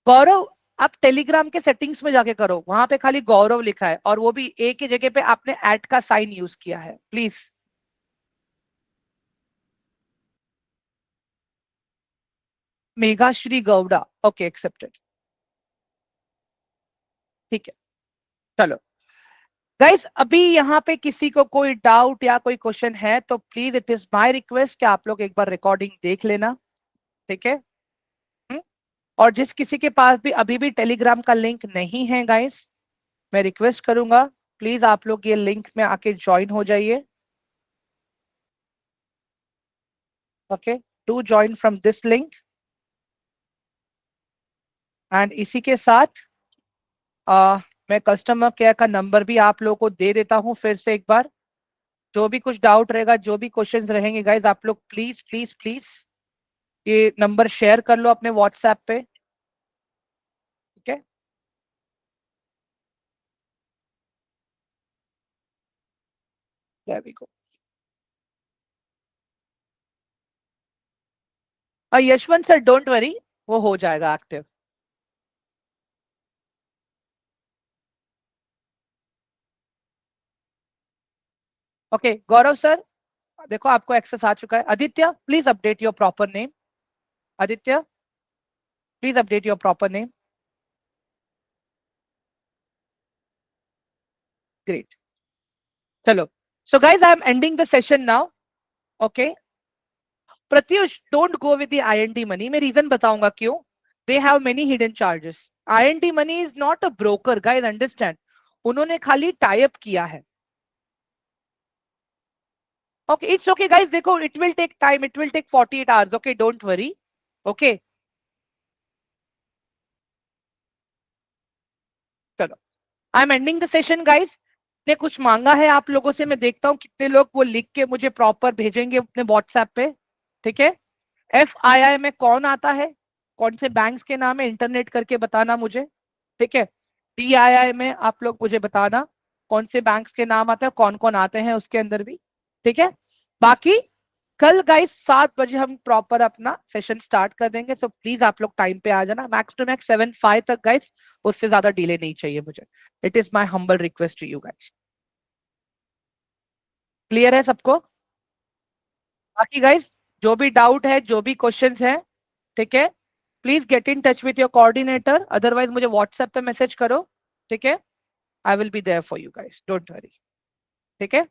Gaurav आप टेलीग्राम के सेटिंग्स में जाके करो, वहां पे खाली गौरव लिखा है और वो भी ए की जगह पे आपने ऐट का साइन यूज किया है, please. Meghashree Gowda, okay accepted. ठीक है, चलो गाइस, अभी यहाँ पे किसी को कोई डाउट या कोई क्वेश्चन है तो please it is my request कि आप लोग एक बार रिकॉर्डिंग देख लेना। ठीक है, हम्म? और जिस किसी के पास भी अभी भी टेलीग्राम का लिंक नहीं है गाइस, मैं रिक्वेस्ट करूंगा प्लीज आप लोग ये लिंक में आके ज्वाइन हो जाइए। Okay, do join from this link. And इसी के साथ मैं कस्टमर केयर का नंबर भी आप लोगों को दे देता हूँ फिर से एक बार। जो भी कुछ डाउट रहेगा, जो भी क्वेश्चंस रहेंगे गाइज, आप लोग प्लीज प्लीज प्लीज ये नंबर शेयर कर लो अपने व्हाट्सएप पे। ठीक है, there we go. Yashwant sir don't worry, वो हो जाएगा एक्टिव। ओके गौरव सर, देखो आपको एक्सेस आ चुका है। Aditya please update your proper name. Aditya please update your proper name. Great, चलो so guys I am ending the session now. Okay, Pratyush don't go with the INT money, मैं रीजन बताऊंगा क्यों। They have many hidden charges. INT money is not a broker guys, understand, उन्होंने खाली tie up किया है। Okay, it's okay guys, देखो it will take time, it will take 48 hours, okay, don't worry, okay. चलो, I am ending the session guys. ने कुछ मांगा है आप लोगों से, मैं देखता हूँ कितने लोग वो लिख के मुझे प्रॉपर भेजेंगे अपने व्हाट्सएप पे, ठीक है। FII में कौन आता है, कौन से बैंक्स के नाम है, इंटरनेट करके बताना मुझे, ठीक है। DII में आप लोग मुझे बताना कौन से बैंक्स के नाम आते हैं, कौन कौन आते हैं उसके अंदर भी, ठीक है। बाकी कल गाइस 7 बजे हम प्रॉपर अपना सेशन स्टार्ट कर देंगे, सो प्लीज आप लोग टाइम पे आ जाना, मैक्स टू मैक्स 7:05 तक गाइस, उससे ज्यादा डिले नहीं चाहिए मुझे। It is my humble request to you guys. Clear है सबको? बाकी गाइस जो भी डाउट है, जो भी क्वेश्चंस है, ठीक है, please get in touch with your coordinator, otherwise मुझे व्हाट्सएप पे मैसेज करो, ठीक है। I will be there for you guys, don't worry, ठीक है।